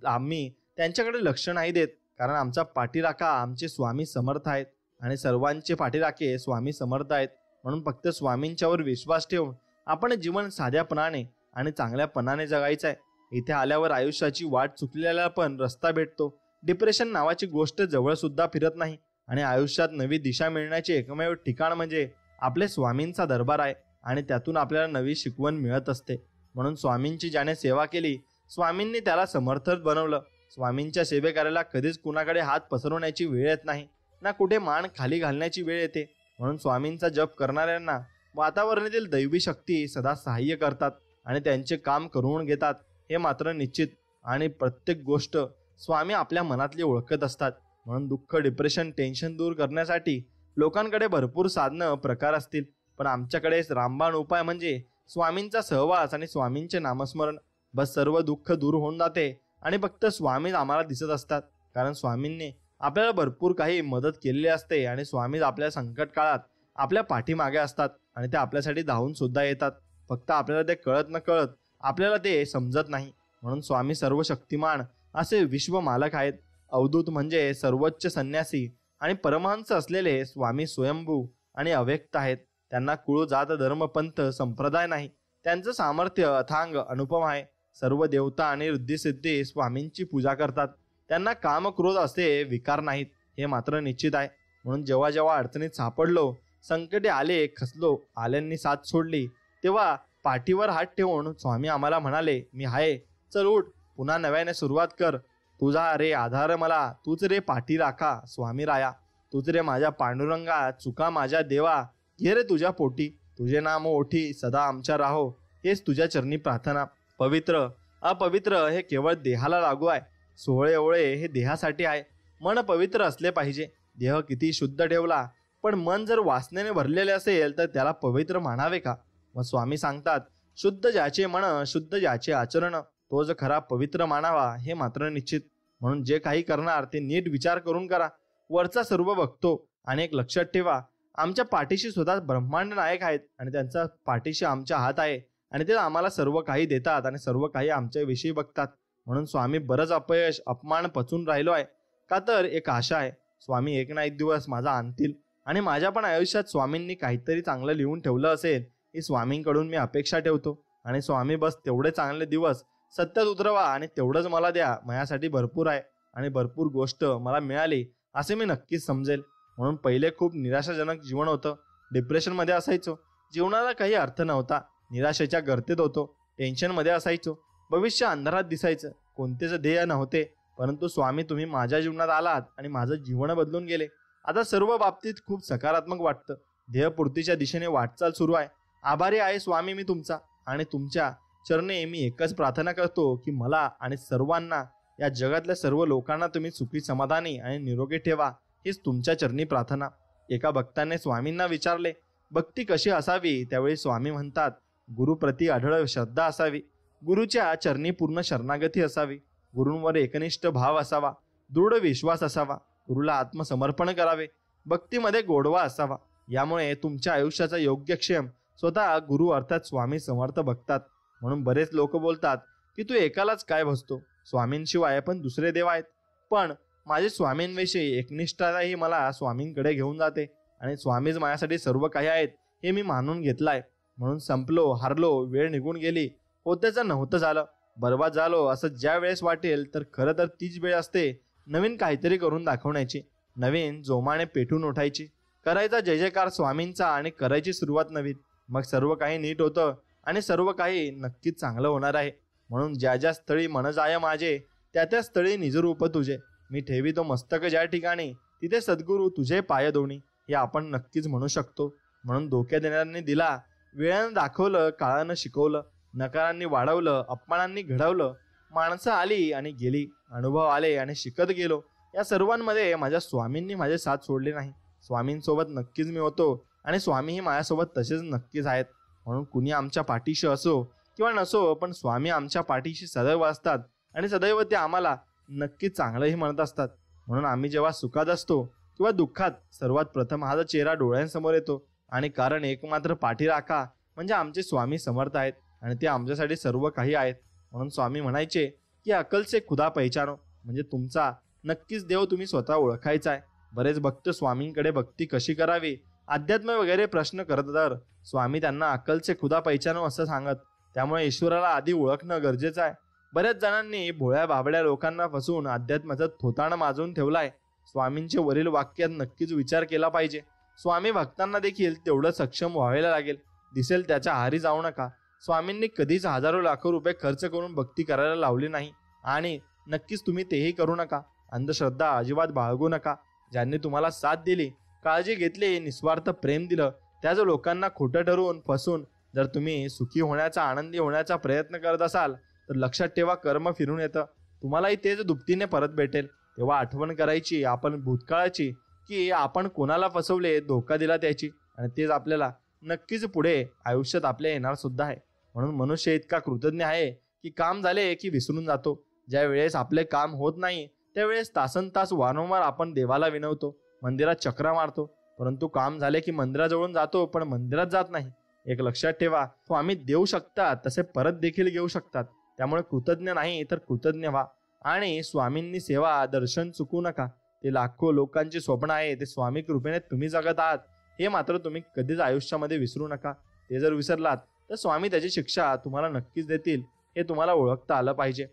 आम्ही त्यांच्याकडे लक्ष नाही देत कारण आमचा पाठीराखा आमचे स्वामी समर्थ आहेत आणि सर्वांचे पाठीराखे स्वामी समर्थ आहेत. म्हणून फक्त स्वामींच्यावर विश्वास ठेवून आपण जीवन साध्यापणाने आणि चांगल्यापणाने जगायचं आहे. इथे आल्यावर आयुष्याची वाट चुकलेला पण रस्ता भेटतो. डिप्रेशन नावाची गोष्ट जवळ सुद्धा फिरत नाही आणि आयुष्यात नवी दिशा मिळण्याचे एकमेव ठिकाण म्हणजे आपले स्वामींचा दरबार आहे आणि त्यातून आपल्याला नवी शिकवण मिळत असते. म्हणून स्वामींची ज्याने सेवा केली, स्वामींनी त्याला समर्थच बनवलं. स्वामींच्या सेवे करायला कधीच कुणाकडे हात पसरवण्याची वेळ येत नाही, ना कुठे मान खाली घालण्याची वेळ येते. म्हणून स्वामींचा जप करणाऱ्यांना वातावरणातील दैवी शक्ती सदा सहाय्य करतात आणि त्यांचे काम करून घेतात, हे मात्र निश्चित. आणि प्रत्येक गोष्ट स्वामी आपल्या मनातली ओळखत असतात. म्हणून दुःख, डिप्रेशन, टेन्शन दूर करण्यासाठी लोकांकडे भरपूर साधनं प्रकार असतील, पण आमच्याकडे रामबाण उपाय म्हणजे स्वामींचा सहवास आणि स्वामींचे नामस्मरण. बस सर्व दुःख दूर होऊन जाते आणि फक्त स्वामीच आम्हाला दिसत असतात, कारण स्वामींनी आपल्याला भरपूर काही मदत केलेली असते आणि स्वामीच आपल्या संकट काळात आपल्या पाठीमागे असतात आणि ते आपल्यासाठी धावून सुद्धा येतात. फक्त आपल्याला ते कळत न कळत आपल्याला ते समजत नाही. म्हणून स्वामी सर्व शक्तिमान असे विश्व मालक आहेत. अवधूत म्हणजे सर्वोच्च संन्यासी आणि परमहंस असलेले स्वामी स्वयंभू आणि अव्यक्त आहेत. त्यांना कुळ, जात, धर्म, पंथ, संप्रदाय नाही. त्यांचं सामर्थ्य अथांग अनुपम आहे. सर्व देवता आणि रिद्धिसिद्धी स्वामींची पूजा करतात. त्यांना काम, क्रोध असे विकार नाहीत, हे मात्र निश्चित आहे. म्हणून जेव्हा जेव्हा अडचणीत सापडलो, संकटे आले, खचलो, आल्यांनी साथ सोडली, तेव्हा पाठीवर हात ठेवून स्वामी आम्हाला म्हणाले, मी आहे, चल उठ, पुन्हा नव्याने सुरुवात कर. तुझा रे आधार मला, तूच रे पाठी राखा स्वामी राया. तूच रे माझ्या पांडुरंगा, चुका माझ्या देवा, घे रे तुझ्या पोटी. तुझे नाम ओठी सदा आमच्या राहो, हेच तुझ्या चरणी प्रार्थना. पवित्र अपवित्र हे केवळ देहाला लागू आहे. सोहळे ओळे हे देहासाठी आहे. मन पवित्र असले पाहिजे. देह किती शुद्ध ठेवला, पण मन जर वासनेने भरलेले असेल तर त्याला पवित्र मानावे का? मग स्वामी सांगतात, शुद्ध ज्याचे मन, शुद्ध ज्याचे आचरण, तोच खरा पवित्र मानावा, हे मात्र निश्चित. म्हणून जे काही करणार ते नीट विचार करून करा. वरचा सर्व बघतो आणि एक लक्षात ठेवा, आमच्या पाठीशी स्वतः ब्रह्मांड नायक आहेत आणि त्यांचा पाठीशी आमचा हात आहे आणि ते आम्हाला सर्व काही देतात आणि सर्व काही आमच्या विषयी बघतात. म्हणून स्वामी बरंच अपयश, अपमान पचून राहिलो आहे, का तर एक आशा आहे, स्वामी एक ना एक दिवस माझा आणतील आणि माझ्या पण आयुष्यात स्वामींनी काहीतरी चांगलं लिहून ठेवलं असेल, ही स्वामींकडून मी अपेक्षा ठेवतो. आणि स्वामी बस तेवढे चांगले दिवस सत्यात उतरवा आणि तेवढंच मला द्या. माझ्यासाठी भरपूर आहे आणि भरपूर गोष्ट मला मिळाली असे मी नक्कीच समजेल. म्हणून पहिले खूप निराशाजनक जीवन होतं. डिप्रेशनमध्ये असायचो, जीवनाला काही अर्थ नव्हता, निराशेच्या गर्तेत होतो, टेन्शनमध्ये असायचो, भविष्य अंधारात दिसायचं, कोणतेच ध्येय नव्हते. परंतु स्वामी तुम्ही माझ्या जीवनात आलात आणि माझं जीवन बदलून गेले. आता सर्व बाबतीत खूप सकारात्मक वाटतं. ध्येयपूर्तीच्या दिशेने वाटचाल सुरू आहे. आभारी आहे स्वामी मी तुमचा आणि तुमच्या चरणी मी एकच प्रार्थना करतो की मला आणि सर्वांना, या जगातल्या सर्व लोकांना तुम्ही सुखी, समाधानी आणि निरोगी ठेवा, हीच तुमच्या चरणी प्रार्थना. एका भक्ताने स्वामींना विचारले, भक्ती कशी असावी? त्यावेळी स्वामी म्हणतात, गुरुप्रती अढळ श्रद्धा असावी, गुरुच्या चरणी पूर्ण शरणागती असावी, गुरूंवर एकनिष्ठ भाव असावा, दृढ विश्वास असावा, गुरुला आत्मसमर्पण करावे, भक्तीमध्ये गोडवा असावा. यामुळे तुमच्या आयुष्याचा योग्यक्षेम स्वतः गुरु अर्थात स्वामी समर्थ बघतात. म्हणून बरेच लोक बोलतात की तू एकालाच काय भजतो, स्वामींशिवाय पण दुसरे देव आहेत. पण माझे स्वामींविषयी एकनिष्ठताही मला स्वामींकडे घेऊन जाते आणि स्वामीच माझ्यासाठी सर्व काही आहेत हे मी मानून घेतलं आहे. म्हणून संपलो, हारलो, वेळ निघून गेली, होत्याचं नव्हतं झालं, बर्बाद झालो असं ज्या वेळेस वाटेल, तर खरं तर तीच वेळ असते नवीन काहीतरी करून दाखवण्याची, नवीन जोमाने पेटून उठायची, करायचा जय जयकार स्वामींचा आणि करायची सुरुवात नवीन. मग सर्व काही नीट होतं आणि सर्व काही नक्कीच चांगलं होणार आहे. म्हणून ज्या ज्या स्थळी मन जाय माझे, त्या त्या स्थळी निजरूप तुझे, मी ठेवी तो मस्तक ज्या ठिकाणी, तिथे सद्गुरू तुझे पाय दोन्ही, हे आपण नक्कीच म्हणू शकतो. म्हणून धोक्या देणाऱ्यांनी दिला, वेळानं दाखवलं, काळानं शिकवलं, नकारांनी वाढवलं, अपमानांनी घडवलं, माणसं आली आणि गेली, अनुभव आले आणि शिकत गेलो. या सर्वांमध्ये माझ्या स्वामींनी माझे साथ सोडले नाही. स्वामींसोबत नक्कीच मी होतो आणि स्वामीही माझ्यासोबत तसेच नक्कीच आहेत. म्हणून कुणी आमच्या पाठीशी असो किंवा नसो, पण स्वामी आमच्या पाठीशी सदैव असतात आणि सदैव ते आम्हाला नक्कीच चांगलंही म्हणत असतात. म्हणून आम्ही जेव्हा सुखात असतो किंवा दुःखात, सर्वात प्रथम हा चेहरा डोळ्यांसमोर येतो आणि कारण एकमात्र पाठी राखा म्हणजे आमचे स्वामी समर्थ आहेत आणि ते आमच्यासाठी सर्व काही आहेत. म्हणून स्वामी म्हणायचे की अकल से खुदा पहिचानो, म्हणजे तुमचा नक्कीच देव तुम्ही स्वतः ओळखायचा आहे. बरेच भक्त स्वामींकडे भक्ती कशी करावी, अध्यात्म वगैरे प्रश्न करत, तर स्वामी त्यांना अकल से खुदा पहिचानो असं सांगत. त्यामुळे ईश्वराला आधी ओळखणं गरजेचं आहे. बऱ्याच जणांनी भोळ्या बाबड्या लोकांना फसवून अध्यात्माचं थोताण माजून ठेवलाय. स्वामींचे वरील वाक्यात नक्कीच विचार केला पाहिजे. स्वामी भक्तांना देखील तेवढं सक्षम व्हायला लागेल. दिसेल त्याच्या आहारी जाऊ नका. स्वामींनी कधीच हजारो लाखो रुपये खर्च करून भक्ती करायला लावली नाही आणि नक्कीच तुम्ही तेही करू नका. अंधश्रद्धा अजिबात बाळगू नका. ज्यांनी तुम्हाला साथ दिली, काळजी घेतली, निस्वार्थ प्रेम दिलं, त्याच लोकांना खोटं ठरवून फसून जर तुम्ही सुखी होण्याचा, आनंदी होण्याचा प्रयत्न करत असाल तर लक्षात ठेवा, कर्म फिरून येतं. तुम्हालाही तेच दुपटीने परत भेटेल. तेव्हा आठवण करायची आपण भूतकाळाची, की आपण कोणाला फसवले, धोका दिला त्याची, आणि तेच आपल्याला नक्कीच पुढे आयुष्यात आपल्या येणार सुद्धा आहे. म्हणून मनुष्य इतका कृतज्ञ आहे की काम झाले की विसरून जातो. ज्या वेळेस आपले काम होत नाही त्यावेळेस तासनतास वारंवार आपण देवाला विनवतो, मंदिरात चक्रा मारतो, परंतु काम झाले की मंदिराजवळून जातो पण मंदिरात जात नाही. एक लक्षात ठेवा, स्वामी देऊ शकतात तसे परत देखील घेऊ शकतात. त्यामुळे कृतज्ञ नाही तर कृतज्ञ व्हा आणि स्वामींनी सेवा दर्शन चुकू नका. ते लाखो लोकांचे स्वप्न आहे ते स्वामी कृपेने तुम्ही जगत आहात हे मात्र तुम्ही कधीच आयुष्यामध्ये विसरू नका. ते जर विसरलात तर स्वामी त्याची शिक्षा तुम्हाला नक्कीच देतील, हे तुम्हाला ओळखता आलं पाहिजे.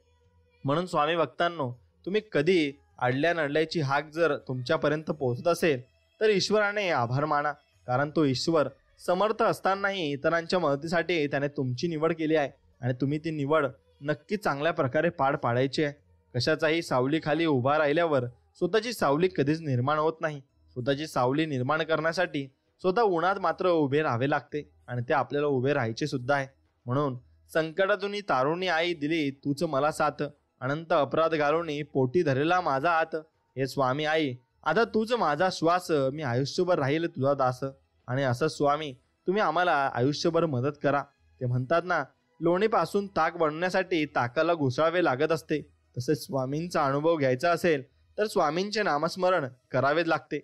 म्हणून स्वामी भक्तांनो, तुम्ही कधी अडल्या नडल्याची हाक जर तुमच्यापर्यंत पोहोचत असेल तर ईश्वराने आभार माना. कारण तो ईश्वर समर्थ असतानाही इतरांच्या मदतीसाठी त्याने तुमची निवड केली आहे आणि तुम्ही ती निवड नक्की चांगल्या प्रकारे पार पाडायची आहे. कशाचाही सावलीखाली उभा राहिल्यावर स्वतःची सावली कधीच निर्माण होत नाही. स्वतःची सावली निर्माण करण्यासाठी स्वतः उन्हात मात्र उभे राहावे लागते आणि ते आपल्याला उभे राहायचे सुद्धा आहे. म्हणून संकटातून तारुणी आई दिली तूच मला साथ, अनंत अपराध घालून पोटी धरला माझा हात. हे स्वामी आई, आता तूच माझा श्वास, मी आयुष्यभर राहील तुझा दास. आणि असं स्वामी तुम्ही आम्हाला आयुष्यभर मदत करा. ते म्हणतात ना, लोणीपासून ताक बनवण्यासाठी ताकाला घुसळावे लागत असते, तसेच स्वामींचा अनुभव घ्यायचा असेल तर स्वामींचे नामस्मरण करावे लागते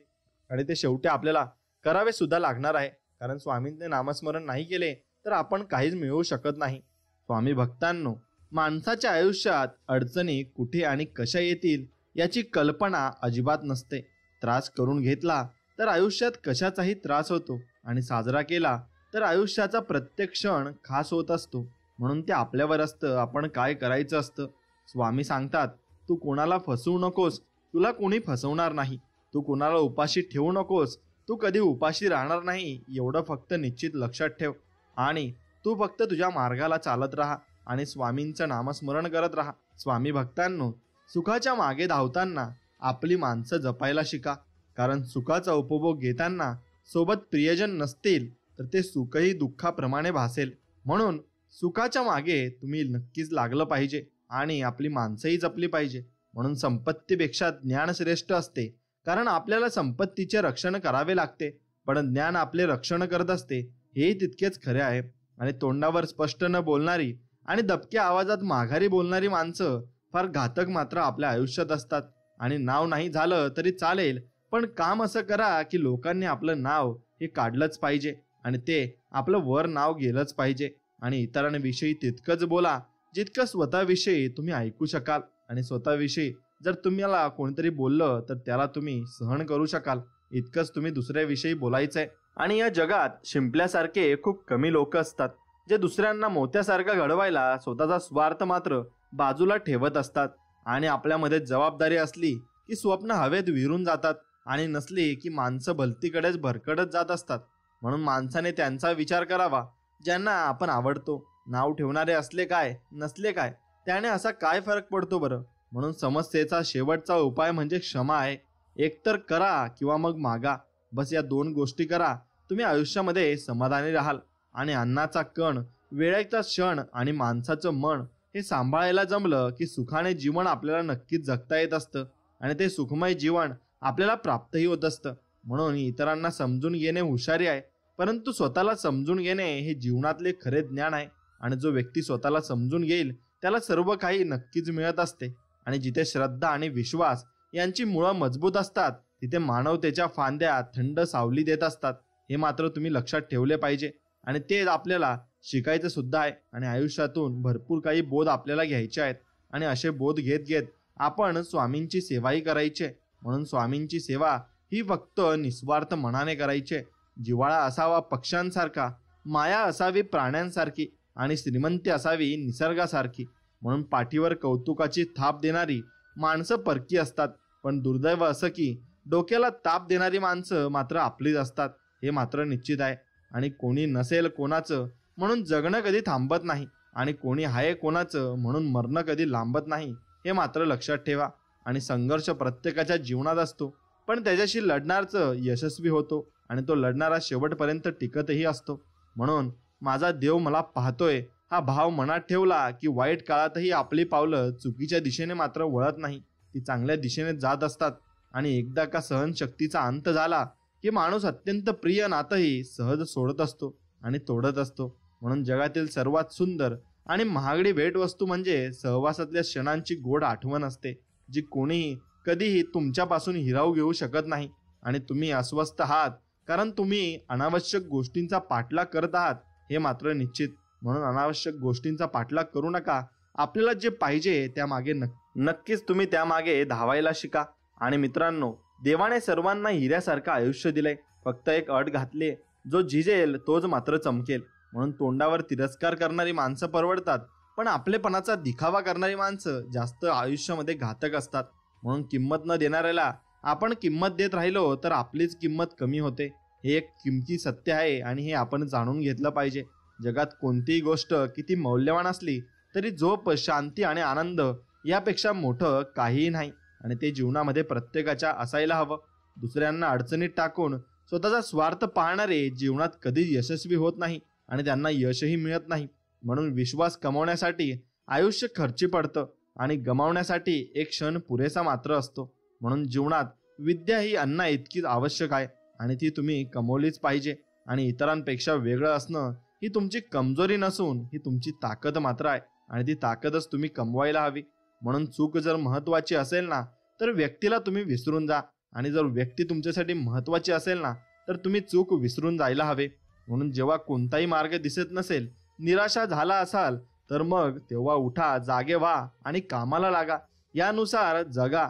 आणि ते शेवटी आपल्याला करावे सुद्धा लागणार आहे. कारण स्वामींचे नामस्मरण नाही केले तर आपण काहीच मिळवू शकत नाही. स्वामी भक्तांनो, माणसाच्या आयुष्यात अडचणी कुठे आणि कशा येतील याची कल्पना अजिबात नसते. त्रास करून घेतला तर आयुष्यात कशाचाही त्रास होतो आणि साजरा केला तर आयुष्याचा प्रत्येक क्षण खास होत असतो. म्हणून ते आपल्यावर असतं, आपण काय करायचं असतं. स्वामी सांगतात, तू कोणाला फसवू नकोस, तुला कोणी फसवणार नाही. तू कोणाला उपाशी ठेवू नकोस, तू कधी उपाशी राहणार नाही, एवढं फक्त निश्चित लक्षात ठेव. आणि तू फक्त तुझ्या मार्गाला चालत राहा आणि स्वामींचं नामस्मरण करत राहा. स्वामी भक्तांनो, सुखाच्या मागे धावताना आपली माणसं जपायला शिका. कारण सुखाचा उपभोग घेताना सोबत प्रियजन नसतील तर ते सुखही दुःखाप्रमाणे भासेल. म्हणून सुखाच्या मागे तुम्ही नक्कीच लागलं पाहिजे आणि आपली माणसंही जपली पाहिजे. म्हणून संपत्तीपेक्षा ज्ञान श्रेष्ठ असते. कारण आपल्याला संपत्तीचे रक्षण करावे लागते, पण ज्ञान आपले रक्षण करत असते, हेही तितकेच खरे आहे. आणि तोंडावर स्पष्ट न बोलणारी आणि दबक्या आवाजात माघारी बोलणारी माणसं फार घातक मात्र आपल्या आयुष्यात असतात. आणि नाव नाही झालं तरी चालेल, पण काम असं करा की लोकांनी आपलं नाव हे काढलंच पाहिजे आणि ते आपलं वर नाव गेलंच पाहिजे. आणि इतरांविषयी तितकंच बोला जितकं स्वतःविषयी तुम्ही ऐकू शकाल. आणि स्वतःविषयी जर तुम्हाला कोणीतरी बोललं तर त्याला तुम्ही सहन करू शकाल, इतकंच तुम्ही दुसऱ्याविषयी बोलायचंय. आणि या जगात शिंपल्यासारखे खूप कमी लोक असतात जे दुसऱ्यांना मोत्यासारखं घडवायला स्वतःचा स्वार्थ मात्र बाजूला ठेवत असतात. आणि आपल्यामध्ये जबाबदारी असली की स्वप्न हवेत विरून जातात आणि नसली की माणसं भलतीकडेच भरकटत जात असतात. म्हणून माणसाने त्यांचा विचार करावा ज्यांना आपण आवडतो. नाव ठेवणारे असले काय नसले काय, त्याने असा काय फरक पडतो बरं. म्हणून समस्येचा शेवटचा उपाय म्हणजे क्षमा आहे. एकतर करा किंवा मग मागा. बस या दोन गोष्टी करा, तुम्ही आयुष्यामध्ये समाधानी राहाल. आणि अन्नाचा कण, वेळेचा क्षण आणि माणसाचं मन हे सांभाळायला जमलं की सुखाने जीवन आपल्याला नक्कीच जगता येत असतं आणि ते सुखमय जीवन आपल्याला प्राप्तही होत असतं. म्हणून इतरांना समजून घेणे हुशारी आहे, परंतु स्वतःला समजून घेणे हे जीवनातले खरे ज्ञान आहे. आणि जो व्यक्ती स्वतःला समजून घेईल त्याला सर्व काही नक्कीच मिळत असते. आणि जिथे श्रद्धा आणि विश्वास यांची मुळं मजबूत असतात तिथे मानवतेच्या फांद्या थंड सावली देत असतात. हे मात्र तुम्ही लक्षात ठेवले पाहिजे आणि ते आपल्याला शिकायचं सुद्धा आहे. आणि आयुष्यातून भरपूर काही बोध आपल्याला घ्यायचे आहेत आणि असे बोध घेत घेत आपण स्वामींची सेवाही करायची. म्हणून स्वामींची सेवा ही फक्त निस्वार्थ मनाने करायची. जिव्हाळा असावा पक्ष्यांसारखा, माया असावी प्राण्यांसारखी आणि श्रीमंती असावी निसर्गासारखी. म्हणून पाठीवर कौतुकाची थाप देणारी माणसं परकी असतात, पण दुर्दैव असं की डोक्याला ताप देणारी माणसं मात्र आपलीच असतात, हे मात्र निश्चित आहे. आणि कोणी नसेल कोणाचं म्हणून जगणं कधी थांबत नाही, आणि कोणी आहे कोणाचं म्हणून मरणं कधी लांबत नाही, हे मात्र लक्षात ठेवा. आणि संघर्ष प्रत्येकाच्या जीवनात असतो, पण त्याच्याशी लढणारचं यशस्वी होतो, आणि तो लढणारा शेवटपर्यंत टिकतही असतो. म्हणून माझा देव मला पाहतोय हा भाव मनात ठेवला की वाईट काळातही आपली पावलं चुकीच्या दिशेने मात्र वळत नाही, ती चांगल्या दिशेने जात असतात. आणि एकदा का सहनशक्तीचा अंत झाला की माणूस अत्यंत प्रिय नातंही सहज सोडत असतो आणि तोडत असतो. म्हणून जगातील सर्वात सुंदर आणि महागडी भेटवस्तू म्हणजे सहवासातल्या क्षणांची गोड आठवण असते, जी कोणीही कधीही तुमच्यापासून हिरावू घेऊ शकत नाही. आणि तुम्ही अस्वस्थ आहात कारण तुम्ही अनावश्यक गोष्टींचा पाठलाग करत आहात, हे मात्र निश्चित. म्हणून अनावश्यक गोष्टींचा पाठलाग करू नका. आपल्याला जे पाहिजे त्यामागे नक्कीच तुम्ही त्यामागे धावायला शिका. आणि मित्रांनो, देवाने सर्वांना हिऱ्यासारखं आयुष्य दिलंय, फक्त एक अट घातली, जो झिजेल तोच मात्र चमकेल. म्हणून तोंडावर तिरस्कार करणारी माणसं परवडतात, पण आपलेपणाचा दिखावा करणारी माणसं जास्त आयुष्यामध्ये घातक असतात. म्हणून किंमत न देणाऱ्याला आपण किंमत देत राहिलो तर आपलीच किंमत कमी होते, हे एक किमती सत्य आहे, आणि हे आपण जाणून घेतलं पाहिजे. जगात कोणतीही गोष्ट किती मौल्यवान असली तरी झोप, शांती आणि आनंद यापेक्षा मोठं काहीही नाही, आणि ते जीवनामध्ये प्रत्येकाच्या असायला हवं. दुसऱ्यांना अडचणीत टाकून स्वतःचा स्वार्थ पाहणारे जीवनात कधीच यशस्वी होत नाही, आणि त्यांना यशही मिळत नाही. म्हणून विश्वास कमवण्यासाठी आयुष्य खर्ची पडतं, आणि गमावण्यासाठी एक क्षण पुरेसा मात्र असतो. म्हणून जीवनात विद्या ही अन्ना इतकीच आवश्यक आहे, आणि ती तुम्ही कमवलीच पाहिजे. आणि इतरांपेक्षा वेगळं असणं ही तुमची कमजोरी नसून ही तुमची ताकद मात्र आहे, आणि ती ताकदच तुम्ही कमवायला हवी. म्हणून चूक जर महत्वाची असेल ना तर व्यक्तीला तुम्ही विसरून जा, आणि जर व्यक्ती तुमच्यासाठी महत्वाची असेल ना तर तुम्ही चूक विसरून जायला हवे. म्हणून जेव्हा कोणताही मार्ग दिसत नसेल, निराशा झाला असाल, तर मग तेव्हा उठा, जागे व्हा आणि कामाला लागा. यानुसार जगा.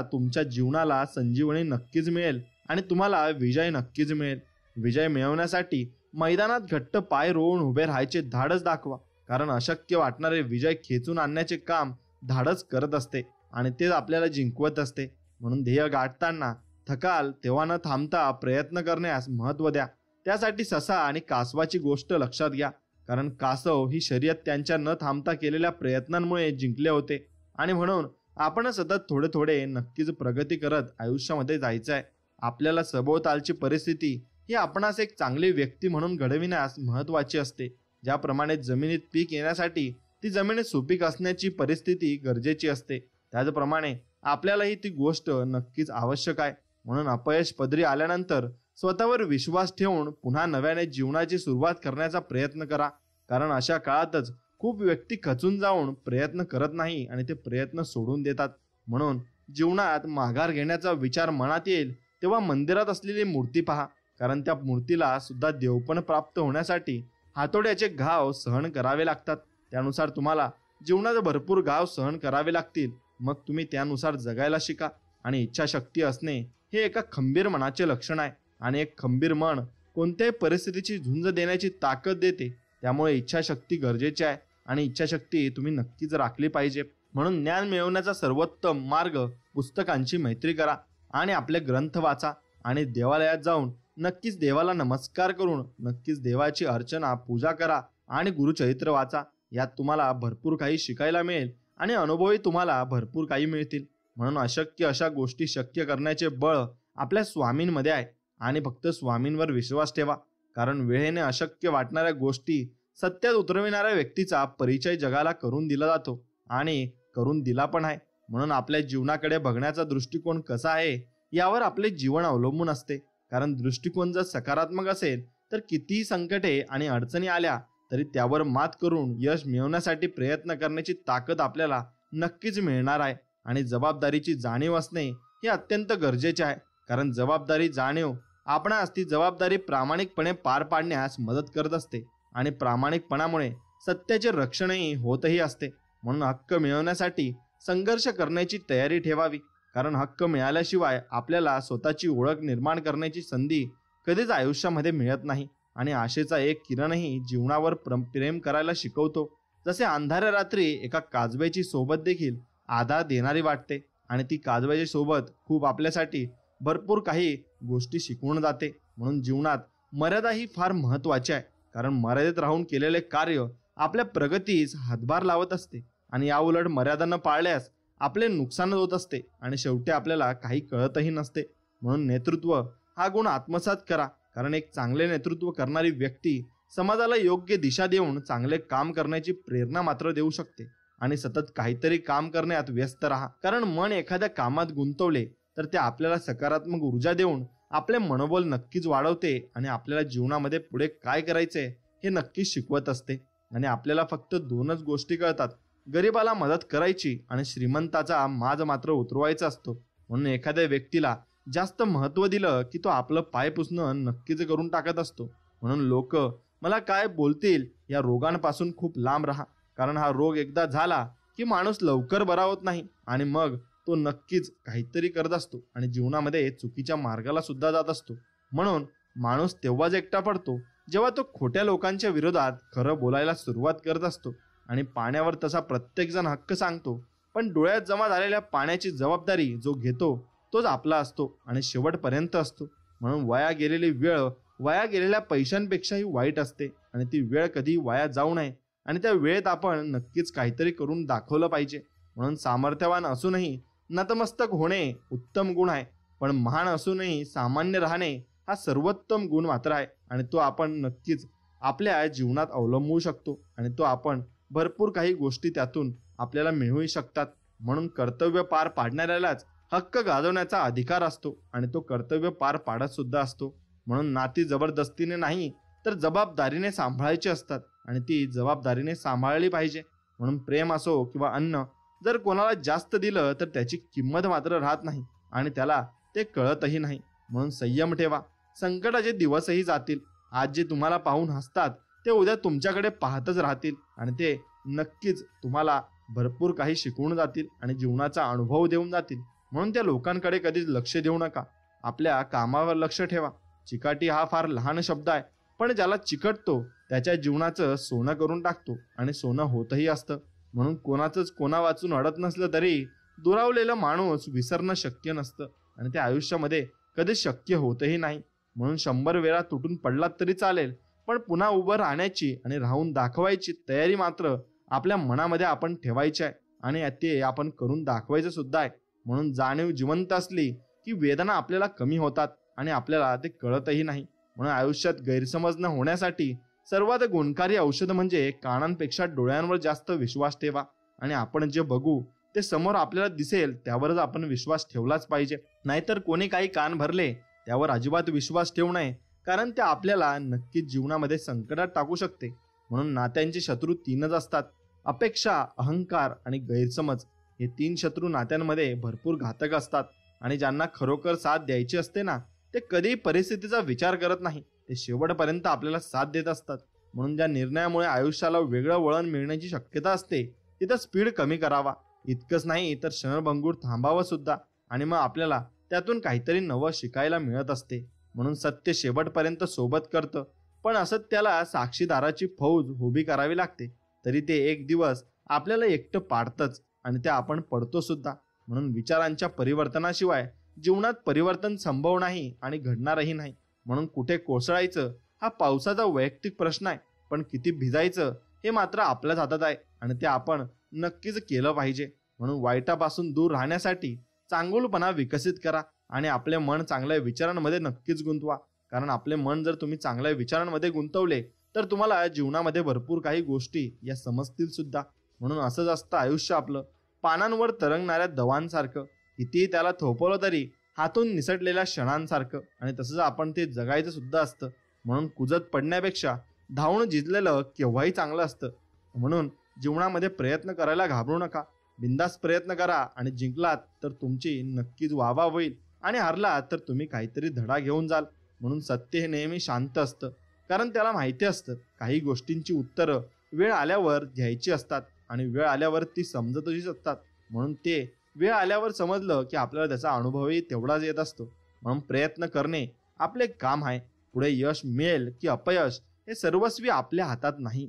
तुमच्या जीवनाला संजीवनी नक्कीच मिळेल, आणि तुम्हाला विजय नक्कीच मिळेल. विजय मिळवण्यासाठी मैदानात घट्ट पाय रोवून उभे राहायचे धाडस दाखवा, कारण अशक्य वाटणारे विजय खेचून आणण्याचे काम धाडस करत असते, आणि तेच आपल्याला जिंकवत असते. म्हणून ध्येय गाठताना थकाल तेव्हा न थांबता प्रयत्न करण्यास महत्त्व द्या. त्यासाठी ससा आणि कासवाची गोष्ट लक्षात घ्या, कारण कासव ही शर्यत त्यांच्या न थांबता केलेल्या प्रयत्नांमुळे जिंकले होते. आणि म्हणून आपण सतत थोडे थोडे नक्कीच प्रगती करत आयुष्यामध्ये जायचं आहे. आपल्याला सभोवतालची परिस्थिती ही आपणास एक चांगली व्यक्ती म्हणून घडविण्यास महत्त्वाची असते. ज्याप्रमाणे जमिनीत पीक येण्यासाठी ती जमीन सुपीक असण्याची परिस्थिती गरजेची असते, त्याचप्रमाणे आपल्यालाही ती गोष्ट नक्कीच आवश्यक आहे. म्हणून अपयश पदरी आल्यानंतर स्वतःवर विश्वास ठेवून पुन्हा नव्याने जीवनाची सुरुवात करण्याचा प्रयत्न करा, कारण अशा काळातच खूप व्यक्ती खचून जाऊन प्रयत्न करत नाही आणि ते प्रयत्न सोडून देतात. म्हणून जीवनात माघार घेण्याचा विचार मनात येईल तेव्हा मंदिरात असलेली मूर्ती पहा, कारण त्या मूर्तीला सुद्धा देवपण प्राप्त होण्यासाठी हातोड्याचे घाव सहन करावे लागतात. त्यानुसार तुम्हाला जीवनात भरपूर घाव सहन करावे लागतील. मग तुम्ही त्यानुसार जगायला शिका. आणि इच्छाशक्ती असणे हे एका खंबीर मनाचे लक्षण आहे, आणि एक खंबीर मन कोणत्याही परिस्थितीची झुंज देण्याची ताकद देते. त्यामुळे इच्छाशक्ती गरजेची आहे, आणि इच्छाशक्ती तुम्ही नक्कीच राखली पाहिजे. म्हणून ज्ञान मिळवण्याचा सर्वोत्तम मार्ग पुस्तकांची मैत्री करा, आणि आपले ग्रंथ वाचा, आणि देवालयात जाऊन नक्कीच देवाला नमस्कार करून नक्कीच देवाची अर्चना पूजा करा, आणि गुरुचरित्र वाचा. यात तुम्हाला भरपूर काही शिकायला मिळेल, आणि अनुभवही तुम्हाला भरपूर काही मिळतील. म्हणून अशक्य अशा गोष्टी शक्य करण्याचे बळ आपल्या स्वामींमध्ये आहे, आणि फक्त स्वामींवर विश्वास ठेवा, कारण वेळेने अशक्य वाटणाऱ्या गोष्टी सत्यात उतरविणाऱ्या व्यक्तीचा परिचय जगाला करून दिला जातो, आणि करून दिला पण आहे. म्हणून आपल्या जीवनाकडे बघण्याचा दृष्टिकोन कसा आहे यावर आपले जीवन अवलंबून असते. कारण दृष्टिकोन जर सकारात्मक असेल तर कितीही संकटे आणि अडचणी आल्या तरी त्यावर मात करून यश मिळवण्यासाठी प्रयत्न करण्याची ताकद आपल्याला नक्कीच मिळणार आहे. आणि जबाबदारीची जाणीव असणे हे अत्यंत गरजेचे आहे, कारण जबाबदारी जाणीव आपणास ती जबाबदारी प्रामाणिकपणे पार पाडण्यास मदत करत असते, आणि प्रामाणिकपणामुळे सत्याचे रक्षणही होतही असते. म्हणून हक्क मिळवण्यासाठी संघर्ष करण्याची तयारी ठेवावी, कारण हक्क मिळाल्याशिवाय आपल्याला स्वतःची ओळख निर्माण करण्याची संधी कधीच आयुष्यामध्ये मिळत नाही. आणि आशेचा एक किरणही जीवनावर प्रेम करायला शिकवतो. जसे अंधाऱ्या रात्री एका काजव्याची सोबत देखील आधार देणारी वाटते आणि ती काजव्याची सोबत खूप आपल्यासाठी भरपूर काही गोष्टी शिकवून जाते. म्हणून जीवनात मर्यादा ही फार महत्त्वाची आहे, कारण मर्यादेत राहून केलेले कार्य आपल्या प्रगतीस हातभार लावत असते आणि याउलट मर्यादा न पाळल्यास आपले नुकसान होत असते आणि शेवटी आपल्याला काही कळतही नसते. म्हणून नेतृत्व हा गुण आत्मसात करा, कारण एक चांगले नेतृत्व करणारी व्यक्ती समाजाला योग्य दिशा देऊन चांगले काम करण्याची प्रेरणा मात्र देऊ शकते. आणि सतत काहीतरी काम करण्यात व्यस्त राहा, कारण मन एखाद्या कामात गुंतवले तर ते आपल्याला सकारात्मक ऊर्जा देऊन आपले मनोबल नक्कीच वाढवते आणि आपल्याला जीवनामध्ये पुढे काय करायचे हे नक्कीच शिकवत असते. आणि आपल्याला फक्त दोनच गोष्टी कळतात, गरिबाला मदत करायची आणि श्रीमंताचा माज मात्र उतरवायचा असतो. म्हणून एखाद्या व्यक्तीला जास्त महत्त्व दिलं की तो आपलं पाय पुसणं नक्कीच करून टाकत असतो. म्हणून लोक मला काय बोलतील या रोगांपासून खूप लांब राहा, कारण हा रोग एकदा झाला की माणूस लवकर बरा होत नाही आणि मग तो नक्कीच काहीतरी करत असतो आणि जीवनामध्ये चुकीच्या मार्गाला सुद्धा जात असतो. म्हणून माणूस तेव्हाच एकटा पडतो जेव्हा तो खोट्या लोकांच्या विरोधात खरं बोलायला सुरुवात करत असतो. आणि पाण्यावर तसा प्रत्येक जण हक्क सांगतो, पण डोळ्यात जमा झालेल्या पाण्याची जबाबदारी जो घेतो तोच आपला असतो आणि शेवटपर्यंत असतो. म्हणून वाया गेलेली वेळ वाया गेलेल्या पैशांपेक्षाही वाईट असते आणि ती वेळ कधी वाया जाऊ नये आणि त्या वेळेत आपण नक्कीच काहीतरी करून दाखवलं पाहिजे. म्हणून सामर्थ्यवान असूनही नतमस्तक होणे उत्तम गुण आहे, पण महान असूनही सामान्य राहणे हा सर्वोत्तम गुण मात्र आहे आणि तो आपण नक्कीच आपल्या जीवनात अवलंबवू शकतो आणि तो आपण भरपूर काही गोष्टी त्यातून आपल्याला मिळूही शकतात. म्हणून कर्तव्य पार पाडणाऱ्यालाच हक्क गाजवण्याचा अधिकार असतो आणि तो कर्तव्य पार पाडत सुद्धा असतो. म्हणून नाती जबरदस्तीने नाही तर जबाबदारीने सांभाळायची असतात आणि ती जबाबदारीने सांभाळली पाहिजे. म्हणून प्रेम असो किंवा अन्न, जर कोणाला जास्त दिलं तर त्याची किंमत मात्र राहत नाही आणि त्याला ते कळतही नाही. म्हणून संयम ठेवा, संकटाचे दिवसही जातील. आज जे तुम्हाला पाहून हसतात ते उद्या तुमच्याकडे पाहतच राहतील आणि ते नक्कीच तुम्हाला भरपूर काही शिकवून जातील आणि जीवनाचा अनुभव देऊन जातील. म्हणून त्या लोकांकडे कधीच लक्ष देऊ नका, आपल्या कामावर लक्ष ठेवा. चिकाटी हा फार लहान शब्द आहे, पण ज्याला चिकटतो त्याच्या जीवनाचं सोनं करून टाकतो आणि सोनं होतही असतं. म्हणून कोणाचंच कोणा वाचून अडत नसलं तरी दुरावलेला माणूस विसरणं शक्य नसतं आणि त्या आयुष्यामध्ये कधी शक्य होतही नाही. म्हणून 100 वेळा तुटून पडलात तरी चालेल, पण पुन्हा उभं राहण्याची आणि राहून दाखवायची तयारी मात्र आपल्या मनामध्ये आपण ठेवायची आहे आणि ते आपण करून दाखवायचं सुद्धा आहे. म्हणून जाणीव जिवंत असली की वेदना आपल्याला कमी होतात आणि आपल्याला ते कळतही नाही. म्हणून आयुष्यात गैरसमज न होण्यासाठी सर्वात गुणकारी औषध म्हणजे कानांपेक्षा डोळ्यांवर जास्त विश्वास ठेवा आणि आपण जे बघू ते समोर आपल्याला दिसेल त्यावरच आपण विश्वास ठेवलाच पाहिजे. नाहीतर कोणी काही कान भरले त्यावर अजिबात विश्वास ठेवू नये, कारण ते आपल्याला नक्कीच जीवनामध्ये संकटात टाकू शकते. म्हणून नात्यांचे शत्रू 3च असतात, अपेक्षा, अहंकार आणि गैरसमज. हे 3 शत्रू नात्यांमध्ये भरपूर घातक असतात आणि ज्यांना खरोखर साथ द्यायची असते ना, ते कधी परिस्थितीचा विचार करत नाही, ते शेवटपर्यंत आपल्याला साथ देत असतात. म्हणून ज्या निर्णयामुळे आयुष्याला वेगळं वळण मिळण्याची शक्यता असते तिथं स्पीड कमी करावा. इतकंच नाही तर क्षणभंगूर थांबावं सुद्धा आणि मग आपल्याला त्यातून काहीतरी नवं शिकायला मिळत असते. म्हणून सत्य शेवटपर्यंत सोबत करतं, पण असत्याला साक्षीदाराची फौज उभी करावी लागते, तरी ते एक दिवस आपल्याला एकटं पाडतंच आणि ते आपण पडतो सुद्धा. म्हणून विचारांच्या परिवर्तनाशिवाय जीवनात परिवर्तन संभव नाही आणि घडणारही नाही. म्हणून कुठे कोसळायचं हा पावसाचा वैयक्तिक प्रश्न आहे, पण किती भिजायचं हे मात्र आपल्याच हातात आहे आणि ते आपण नक्कीच केलं पाहिजे. म्हणून वाईटापासून दूर राहण्यासाठी चांगुलपणा विकसित करा आणि आपले मन चांगल्या विचारांमध्ये नक्कीच गुंतवा, कारण आपले मन जर तुम्ही चांगल्या विचारांमध्ये गुंतवले तर तुम्हाला जीवनामध्ये भरपूर काही गोष्टी या समजतील सुद्धा. म्हणून असंच असतं आयुष्य आपलं, पानांवर तरंगणाऱ्या दवांसारखं. कितीही त्याला थोपवलं तरी हातून निसटलेल्या क्षणांसारखं आणि तसंच आपण ते जगायचं सुद्धा असतं. म्हणून कुजत पडण्यापेक्षा धावून जिंकलेलं केव्हाही चांगलं असतं. म्हणून जीवनामध्ये प्रयत्न करायला घाबरू नका, बिंदास प्रयत्न करा आणि जिंकलात तर तुमची नक्कीच वाहवा होईल आणि हरलात तर तुम्ही काहीतरी धडा घेऊन जाल. म्हणून सत्य हे नेहमी शांत असतं, कारण त्याला माहिती असतं काही गोष्टींची उत्तरं वेळ आल्यावर घ्यायची असतात आणि वेळ आल्यावर ती समजतही असतात. म्हणून ते वेळ आल्यावर समजलं की आपल्याला त्याचा अनुभवही तेवढाच येत असतो. म्हणून प्रयत्न करणे आपले काम आहे. पुढे यश मिळेल की अपयश हे सर्वस्वी आपल्या हातात नाही.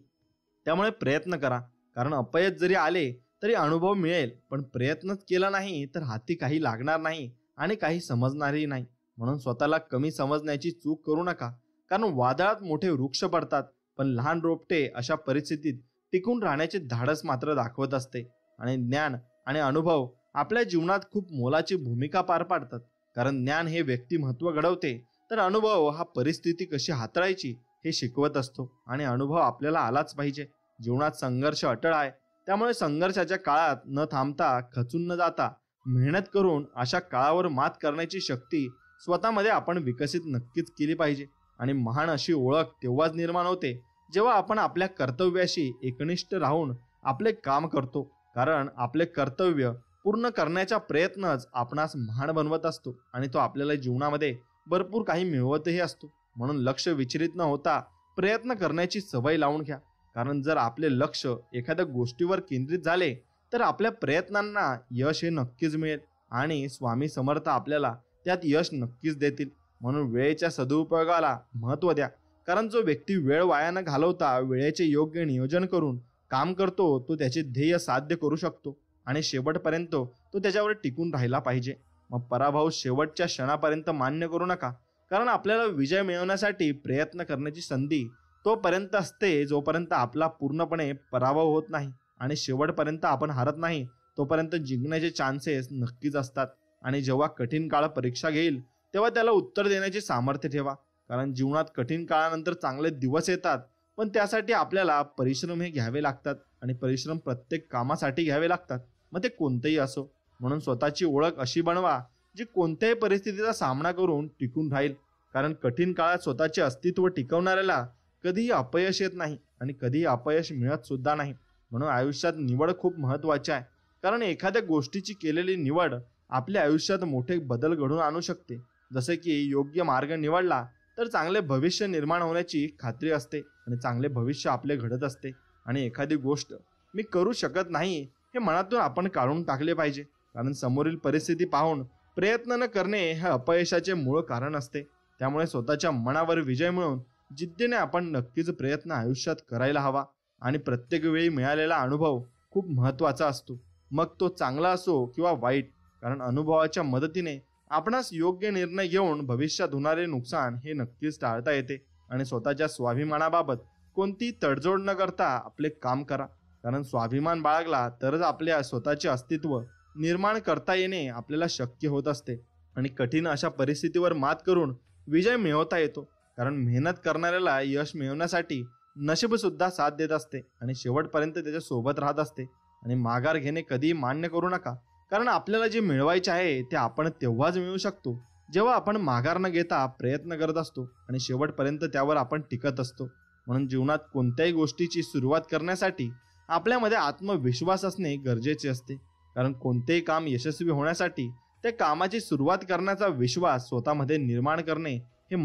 त्यामुळे प्रयत्न करा कारण अपयश जरी आले तरी अनुभव मिळेल, पण प्रयत्नच केला नाही तर हाती काही लागणार नाही आणि काही समजणारही नाही. म्हणून स्वतःला कमी समजण्याची चूक करू नका. कारण वादळात मोठे वृक्ष पडतात, पण लहान रोपटे अशा परिस्थितीत टिकून राहण्याचे धाडस मात्र दाखवत असते. आणि ज्ञान आणि अनुभव आपल्या जीवनात खूप मोलाची भूमिका पार पाडतात. कारण ज्ञान हे व्यक्तिमत्व घडवते, तर अनुभव हा परिस्थिती कशी हाताळायची हे शिकवत असतो. आणि अनुभव आपल्याला आलाच पाहिजे. जीवनात संघर्ष अटळ आहे, त्यामुळे संघर्षाच्या काळात न थांबता, खचून न जाता मेहनत करून अशा काळावर मात करण्याची शक्ती स्वतःमध्ये आपण विकसित नक्कीच केली पाहिजे. आणि महान अशी ओळख तेव्हाच निर्माण होते जेव्हा आपण आपल्या कर्तव्याशी एकनिष्ठ राहून आपले काम करतो. कारण आपले कर्तव्य पूर्ण करण्याचा प्रयत्नच आपणास महान बनवत असतो आणि तो आपल्याला जीवनामध्ये भरपूर काही मिळवतही असतो. म्हणून लक्ष विचलित न होता प्रयत्न करण्याची सवय लावून घ्या. कारण जर आपले लक्ष एखाद्या गोष्टीवर केंद्रित झाले तर आपल्या प्रयत्नांना यश हे नक्कीच मिळेल आणि स्वामी समर्थ आपल्याला त्यात यश नक्कीच देतील. म्हणून वेळेच्या सदुपयोगाला महत्त्व द्या. कारण जो व्यक्ती वेळ वाया न घालवता वेळेचे योग्य नियोजन करून काम करतो तो त्याचे ध्येय साध्य करू शकतो आणि शेवटपर्यंत तो त्याच्यावर टिकून राहिला पाहिजे. मग पराभव शेवटच्या क्षणापर्यंत मान्य करू नका. कारण आपल्याला विजय मिळवण्यासाठी प्रयत्न करण्याची संधी तोपर्यंत असते जोपर्यंत आपला पूर्णपणे पराभव होत नाही. आणि शेवटपर्यंत आपण हारत नाही तोपर्यंत जिंकण्याचे चान्सेस नक्कीच असतात. आणि जेव्हा कठीण काळ परीक्षा घेईल तेव्हा त्याला उत्तर देण्याचे सामर्थ्य ठेवा. कारण जीवनात कठीण काळानंतर चांगले दिवस येतात, पण त्यासाठी आपल्याला परिश्रम हे घ्यावे लागतात. आणि परिश्रम प्रत्येक कामासाठी घ्यावे लागतात, मग ते कोणतेही असो. म्हणून स्वतःची ओळख अशी बनवा जी कोणत्याही परिस्थितीचा सामना करून टिकून राहील. कारण कठीण काळात स्वतःचे अस्तित्व टिकवणाऱ्याला कधीही अपयश येत नाही आणि कधीही अपयश मिळत सुद्धा नाही. म्हणून आयुष्यात निवड खूप महत्त्वाची आहे. कारण एखाद्या गोष्टीची केलेली निवड आपल्या आयुष्यात मोठे बदल घडवून आणू शकते. जसे की योग्य मार्ग निवडला तर चांगले भविष्य निर्माण होण्याची खात्री असते आणि चांगले भविष्य आपले घडत असते. आणि एखादी गोष्ट मी करू शकत नाही हे मनातून आपण काढून टाकले पाहिजे. कारण समोरील परिस्थिती पाहून प्रयत्न न करणे हे अपयशाचे मूळ कारण असते. त्यामुळे स्वतःच्या मनावर विजय मिळवून जिद्दीने आपण नक्कीच प्रयत्न आयुष्यात करायला हवा. आणि प्रत्येक वेळी मिळालेला अनुभव खूप महत्त्वाचा असतो, मग तो चांगला असो किंवा वाईट. कारण अनुभवाच्या मदतीने आपणास योग्य निर्णय घेऊन भविष्यात होणारे नुकसान हे नक्कीच टाळता येते. आणि स्वतःच्या स्वाभिमानाबाबत कोणती तडजोड न करता आपले काम करा. कारण स्वाभिमान बाळगला तरच आपल्या स्वतःचे अस्तित्व निर्माण करता येणे आपल्याला शक्य होत असते. आणि कठीण अशा परिस्थितीवर मात करून विजय मिळवता येतो. कारण मेहनत करणाऱ्याला यश मिळवण्यासाठी नशीब सुद्धा साथ देत असते आणि शेवटपर्यंत त्याच्या सोबत राहत असते. आणि माघार घेणे कधीही मान्य करू नका. कारण आपल्याला जे मिळवायचे आहे ते आपण तेव्हाच मिळवू शकतो जेव्हा आपण माघार न घेता प्रयत्न करत असतो आणि शेवटपर्यंत त्यावर आपण टिकत असतो. म्हणून जीवनात कोणत्याही गोष्टीची सुरुवात करण्यासाठी आपल्यामध्ये आत्मविश्वास असणे गरजेचे असते. कारण कोणतेही काम यशस्वी होण्यासाठी त्या कामाची सुरुवात करण्याचा विश्वास स्वतःमध्ये निर्माण करणे हे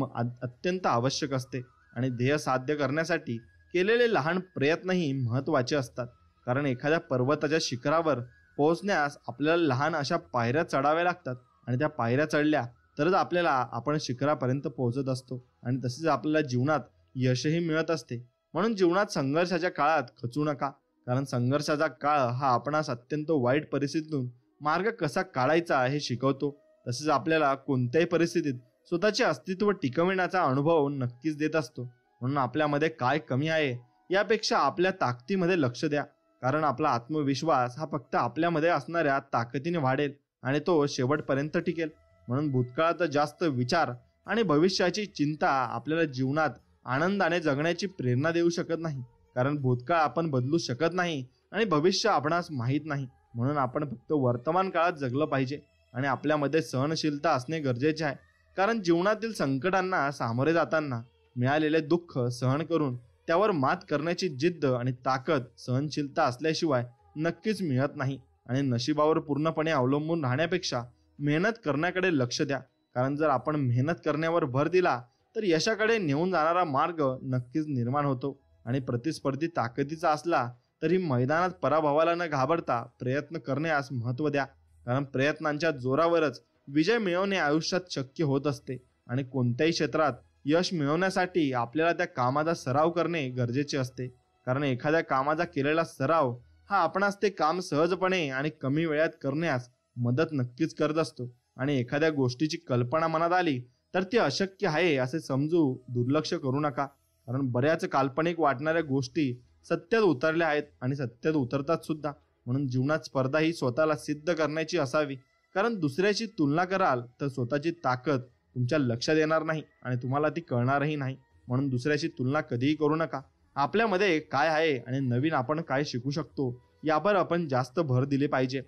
अत्यंत आवश्यक असते. आणि ध्येय साध्य करण्यासाठी केलेले लहान प्रयत्नही महत्त्वाचे असतात. कारण एखाद्या पर्वताच्या शिखरावर पोहोचण्यास आपल्याला लहान अशा पायऱ्या चढाव्या लागतात आणि त्या पायऱ्या चढल्या तरच आपण शिखरापर्यंत पोहोचत असतो. आणि तसेच आपल्याला जीवनात यशही मिळत असते. म्हणून जीवनात संघर्षाच्या काळात खचू नका. कारण संघर्षाचा काळ हा आपणास अत्यंत वाईट परिस्थितीतून मार्ग कसा काढायचा हे शिकवतो. तसेच आपल्याला कोणत्याही परिस्थितीत स्वतःचे अस्तित्व टिकविण्याचा अनुभव नक्कीच देत असतो. म्हणून आपल्यामध्ये काय कमी आहे यापेक्षा आपल्या ताकदीमध्ये लक्ष द्या. कारण आपला आत्मविश्वास हा फक्त आपल्यामध्ये असणाऱ्या ताकदीने वाढेल आणि तो शेवटपर्यंत टिकेल. म्हणून भूतकाळाचा जास्त विचार आणि भविष्याची चिंता आपल्याला जीवनात आनंदाने जगण्याची प्रेरणा देऊ शकत नाही. कारण भूतकाळ आपण बदलू शकत नाही आणि भविष्य आपणास माहीत नाही. म्हणून आपण फक्त वर्तमान काळात जगलं पाहिजे आणि आपल्यामध्ये सहनशीलता असणे गरजेचे आहे. कारण जीवनातील संकटांना सामोरे जाताना मिळालेले दुःख सहन करून त्यावर मात करण्याची जिद्द आणि ताकद सहनशीलता असल्याशिवाय नक्कीच मिळत नाही. आणि नशिबावर पूर्णपणे अवलंबून राहण्यापेक्षा मेहनत करण्याकडे लक्ष द्या. कारण जर आपण मेहनत करण्यावर भर दिला तर यशाकडे नेऊन जाणारा मार्ग नक्कीच निर्माण होतो. आणि प्रतिस्पर्धी ताकदीचा असला तरी मैदानात पराभवाला न घाबरता प्रयत्न करण्यास महत्त्व द्या. कारण प्रयत्नांच्या जोरावरच विजय मिळवणे आयुष्यात शक्य होत असते. आणि कोणत्याही क्षेत्रात यश मिळवण्यासाठी आपल्याला त्या कामाचा सराव करणे गरजेचे असते. कारण एखाद्या कामाचा केलेला सराव हा आपणास ते काम सहजपणे आणि कमी वेळात करण्यास मदत नक्कीच करत असतो. आणि एखाद्या गोष्टीची कल्पना मनात आली तर ती अशक्य आहे असे समजू दुर्लक्ष करू नका. कारण बऱ्याच काल्पनिक वाटणाऱ्या गोष्टी सत्यात उतरल्या आहेत आणि सत्यात उतरतात सुद्धा. म्हणून जीवनात स्पर्धा ही स्वतःला सिद्ध करण्याची असावी. कारण दुसऱ्याची तुलना कराल तर स्वतःची ताकद तुमच्या लक्षात येणार नाही आणि तुम्हाला ती कळणारही नाही. म्हणून दुसऱ्याची तुलना कधीही करू नका. आपल्यामध्ये काय आहे आणि नवीन आपण काय शिकू शकतो यावर आपण जास्त भर दिले पाहिजे.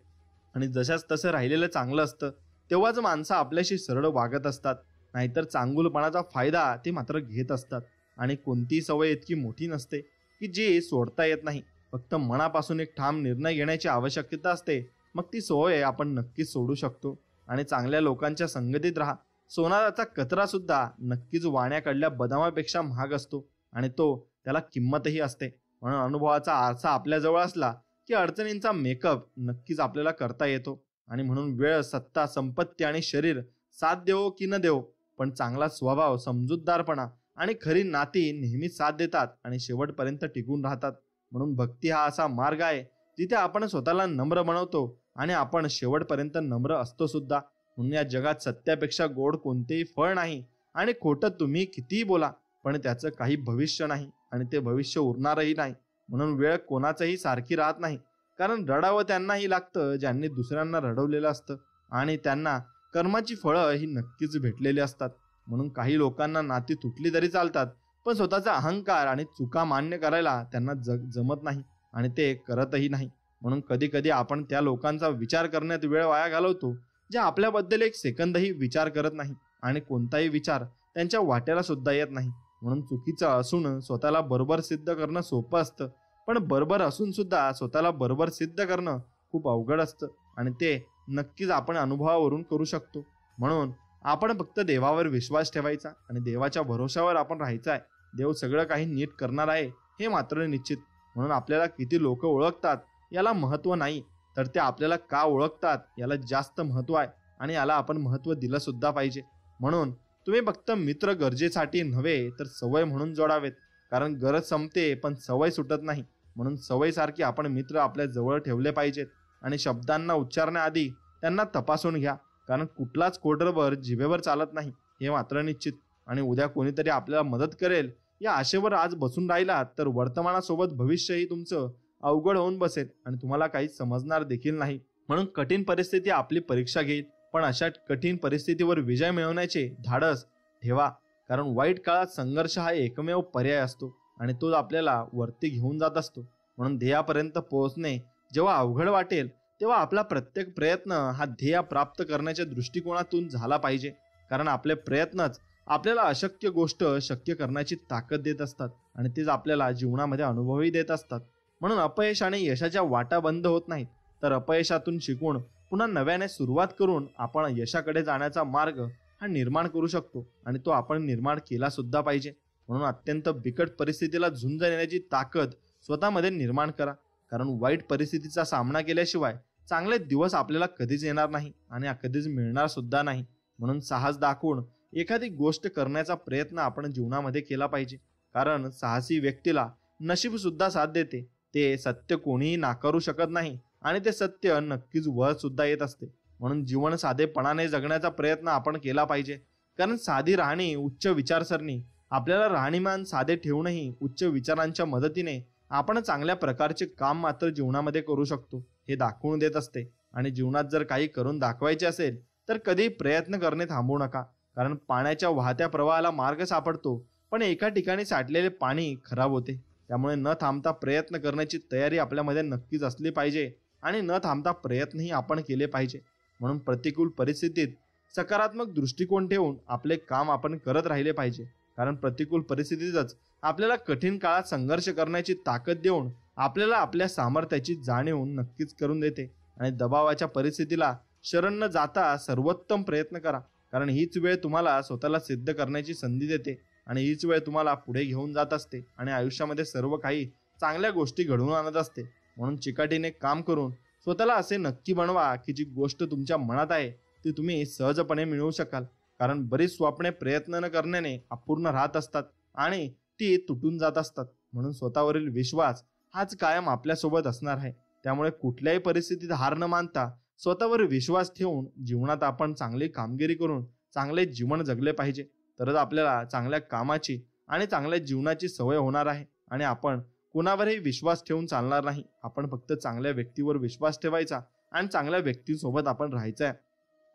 आणि जशाच तसं राहिलेलं चांगलं असतं तेव्हाच माणसं आपल्याशी सरळ वागत असतात. नाहीतर चांगुलपणाचा फायदा ते मात्र घेत असतात. आणि कोणतीही सवय इतकी मोठी नसते की जी सोडता येत नाही. फक्त मनापासून एक ठाम निर्णय घेण्याची आवश्यकता असते. मग ती सवय आपण नक्कीच सोडू शकतो. आणि चांगल्या लोकांच्या संगतीत राहा. सोनाराचा कचरा सुद्धा नक्कीच वाण्याकडल्या बदामापेक्षा महाग असतो आणि तो त्याला किंमतही असते. म्हणून अनुभवाचा आरसा आपल्याजवळ असला की अडचणींचा मेकअप नक्कीच आपल्याला करता येतो. आणि म्हणून वेळ, सत्ता, संपत्ती आणि शरीर साथ देवो की न देवो, पण चांगला स्वभाव, समजूतदारपणा आणि खरी नाती नेहमी साथ देतात आणि शेवटपर्यंत टिकून राहतात. म्हणून भक्ती हा असा मार्ग आहे जिथे आपण स्वतःला नम्र बनवतो आणि आपण शेवटपर्यंत नम्र असतो सुद्धा. म्हणून या जगात सत्यापेक्षा गोड कोणतेही फळ नाही. आणि खोटं तुम्ही कितीही बोला पण त्याचं काही भविष्य नाही आणि ते भविष्य उरणारही नाही. म्हणून वेळ कोणाचंही सारखी राहत नाही. कारण रडावं त्यांनाही लागतं ज्यांनी दुसऱ्यांना रडवलेलं असतं आणि त्यांना कर्माची फळं ही नक्कीच भेटलेली असतात. म्हणून काही लोकांना नाती तुटली तरी चालतात पण स्वतःचा अहंकार आणि चुका मान्य करायला त्यांना जमत नाही आणि ते करतही नाही. म्हणून कधी कधी आपण त्या लोकांचा विचार करण्यात वेळ वाया घालवतो जे आपल्याबद्दल एक सेकंदही विचार करत नाही आणि कोणताही विचार त्यांच्या वाट्याला सुद्धा येत नाही. म्हणून चुकीचं असून स्वतःला बरोबर सिद्ध करणं सोपं असतं पण बरोबर असून सुद्धा स्वतःला बरोबर सिद्ध करणं खूप अवघड असतं आणि ते नक्कीच आपण अनुभवावरून करू शकतो. म्हणून आपण फक्त देवावर विश्वास ठेवायचा आणि देवाच्या भरोशावर आपण राहायचं आहे. देव सगळं काही नीट करणार आहे हे मात्र निश्चित. म्हणून आपल्याला किती लोक ओळखतात याला महत्त्व नाही तर ते आपल्याला का ओळखतात याला जास्त महत्त्व आहे आणि याला आपण महत्त्व दिलं सुद्धा पाहिजे. म्हणून तुम्ही फक्त मित्र गरजेसाठी नव्हे तर सवय म्हणून जोडावेत. कारण गरज संपते पण सवय सुटत नाही. म्हणून सवयीसारखी आपण मित्र आपल्या जवळ ठेवले पाहिजेत आणि शब्दांना उच्चारण्याआधी त्यांना तपासून घ्या. कारण कुठलाच कोडरवर जिभेवर चालत नाही हे मात्र निश्चित. आणि उद्या कोणीतरी आपल्याला मदत करेल या आशेवर आज बसून राहिलात तर वर्तमानासोबत भविष्यही तुमचं अवघड होऊन बसेल आणि तुम्हाला काही समजणार देखील नाही. म्हणून कठीण परिस्थिती आपली परीक्षा घेईल पण अशा कठीण परिस्थितीवर विजय मिळवण्याचे धाडस ठेवा. कारण वाईट काळात संघर्ष हा एकमेव पर्याय असतो आणि तो आपल्याला वरती घेऊन जात असतो. म्हणून ध्येयापर्यंत पोहोचणे जेव्हा अवघड वाटेल तेव्हा आपला प्रत्येक प्रयत्न हा ध्येय प्राप्त करण्याच्या दृष्टिकोनातून झाला पाहिजे. कारण आपले प्रयत्नच आपल्याला अशक्य गोष्ट शक्य करण्याची ताकद देत असतात आणि तेच आपल्याला जीवनामध्ये अनुभवही देत असतात. म्हणून अपयश आणि यशाच्या वाटा बंद होत नाहीत तर अपयशातून शिकून पुन्हा नव्याने सुरुवात करून आपण यशाकडे जाण्याचा मार्ग हा निर्माण करू शकतो आणि तो आपण निर्माण केला सुद्धा पाहिजे. म्हणून अत्यंत बिकट परिस्थितीला झुंज देण्याची ताकद स्वतःमध्ये निर्माण करा. कारण वाईट परिस्थितीचा सामना केल्याशिवाय चांगले दिवस आपल्याला कधीच येणार नाही आणि कधीच मिळणार सुद्धा नाही. म्हणून साहस दाखवून एखादी गोष्ट करण्याचा प्रयत्न आपण जीवनामध्ये केला पाहिजे. कारण साहसी व्यक्तीला नशीब सुद्धा साथ देते. ते सत्य कोणीही नाकारू शकत नाही आणि ते सत्य नक्कीच वर सुद्धा येत असते. म्हणून जीवन साधेपणाने जगण्याचा प्रयत्न आपण केला पाहिजे. कारण साधी राहणी, उच्च विचारसरणी आपल्याला राहणीमान साधे ठेवूनही उच्च विचारांच्या मदतीने आपण चांगल्या प्रकारचे काम मात्र जीवनामध्ये करू शकतो हे दाखवून देत असते. आणि जीवनात जर काही करून दाखवायचे असेल तर कधी प्रयत्न करणे थांबवू नका. कारण पाण्याच्या वाहत्या प्रवाहाला मार्ग सापडतो पण एका ठिकाणी साठलेले पाणी खराब होते. त्यामुळे न थांबता प्रयत्न करण्याची तयारी आपल्यामध्ये नक्कीच असली पाहिजे आणि न थांबता प्रयत्नही आपण केले पाहिजे. म्हणून प्रतिकूल परिस्थितीत सकारात्मक दृष्टिकोन ठेवून आपले काम आपण करत राहिले पाहिजे. कारण प्रतिकूल परिस्थितीतच आपल्याला कठीण काळात संघर्ष करण्याची ताकद देऊन आपल्याला आपल्या सामर्थ्याची जाणीव नक्कीच करून देते. आणि दबावाच्या परिस्थितीला शरण न जाता सर्वोत्तम प्रयत्न करा. कारण हीच वेळ तुम्हाला स्वतःला सिद्ध करण्याची संधी देते आणि हीच वेळ तुम्हाला पुढे घेऊन जात असते आणि आयुष्यामध्ये सर्व काही चांगल्या गोष्टी घडवून आणत असते. म्हणून चिकाटीने काम करून स्वतःला असे नक्की बनवा की जी गोष्ट तुमच्या मनात आहे ती तुम्ही सहजपणे मिळवू शकाल. कारण बरीच स्वप्ने प्रयत्न न करण्याने अपूर्ण राहत असतात आणि ती तुटून जात असतात. म्हणून स्वतःवरील विश्वास हाच कायम आपल्यासोबत असणार आहे. त्यामुळे कुठल्याही परिस्थितीत हार न मानता स्वतःवर विश्वास ठेवून जीवनात आपण चांगली कामगिरी करून चांगले जीवन जगले पाहिजे. तरच आपल्याला चांगल्या कामाची आणि चांगल्या जीवनाची सवय होणार आहे आणि आपण कुणावरही विश्वास ठेवून चालणार नाही. आपण फक्त चांगल्या व्यक्तीवर विश्वास ठेवायचा आणि चांगल्या व्यक्तीसोबत आपण राहायचं आहे.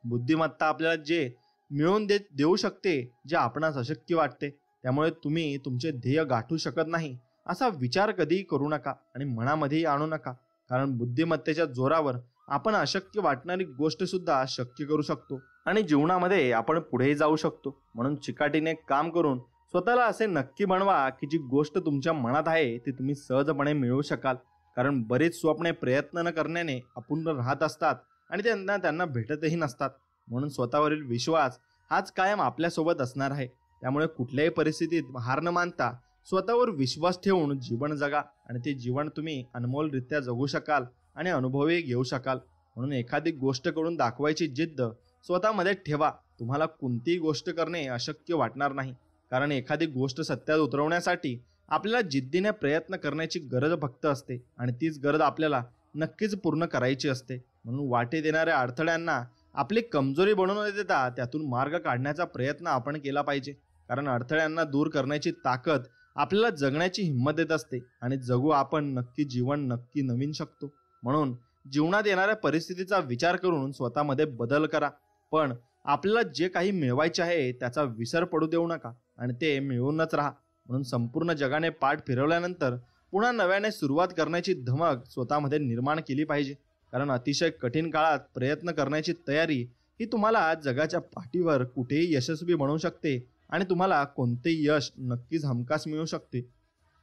बुद्धिमत्ता आपल्याला जे मिळवून देऊ शकते जे आपणास अशक्य वाटते. त्यामुळे तुम्ही तुमचे ध्येय गाठू शकत नाही असा विचार कधीही करू नका आणि मनामध्येही आणू नका. कारण बुद्धिमत्तेच्या जोरावर आपण अशक्य वाटणारी गोष्ट सुद्धा शक्य करू शकतो आणि जीवनामध्ये आपण पुढेही जाऊ शकतो. म्हणून चिकाटीने काम करून स्वतःला असे नक्की बनवा की जी गोष्ट तुमच्या मनात आहे ती तुम्ही सहजपणे मिळवू शकाल. कारण बरेच स्वप्ने प्रयत्न न करण्याने अपूर्ण राहत असतात आणि त्यांना भेटतही नसतात. म्हणून स्वतःवरील विश्वास हाच कायम आपल्यासोबत असणार आहे. त्यामुळे कुठल्याही परिस्थितीत हार न मानता स्वतःवर विश्वास ठेवून जीवन जगा आणि ते जीवन तुम्ही अनमोलरित्या जगू शकाल आणि अनुभवही घेऊ शकाल. म्हणून एखादी गोष्ट करून दाखवायची जिद्द स्वतःमध्ये ठेवा. तुम्हाला कोणतीही गोष्ट करणे अशक्य वाटणार नाही. कारण एखादी गोष्ट सत्यात उतरवण्यासाठी आपल्याला जिद्दीने प्रयत्न करण्याची गरज फक्त असते आणि तीच गरज आपल्याला नक्कीच पूर्ण करायची असते. म्हणून वाटेत येणाऱ्या अडथळ्यांना आपली कमजोरी बनवून न देता त्यातून मार्ग काढण्याचा प्रयत्न आपण केला पाहिजे. कारण अडथळ्यांना दूर करण्याची ताकद आपल्याला जगण्याची हिंमत देत असते आणि जगू आपण नक्की जीवन नक्की नवीन शकतो. म्हणून जीवनात येणाऱ्या परिस्थितीचा विचार करून स्वतःमध्ये बदल करा. पण आपल्याला जे काही मिळवायचे आहे त्याचा विसर पडू देऊ नका आणि ते मिळवूनच राहा. म्हणून संपूर्ण जगाने पाठ फिरवल्यानंतर पुन्हा नव्याने सुरुवात करण्याची धमक स्वतःमध्ये निर्माण केली पाहिजे. कारण अतिशय कठीण काळात प्रयत्न करण्याची तयारी ही तुम्हाला जगाच्या पाठीवर कुठेही यशस्वी बनवू शकते आणि तुम्हाला कोणतेही यश नक्कीच हमखास मिळू शकते.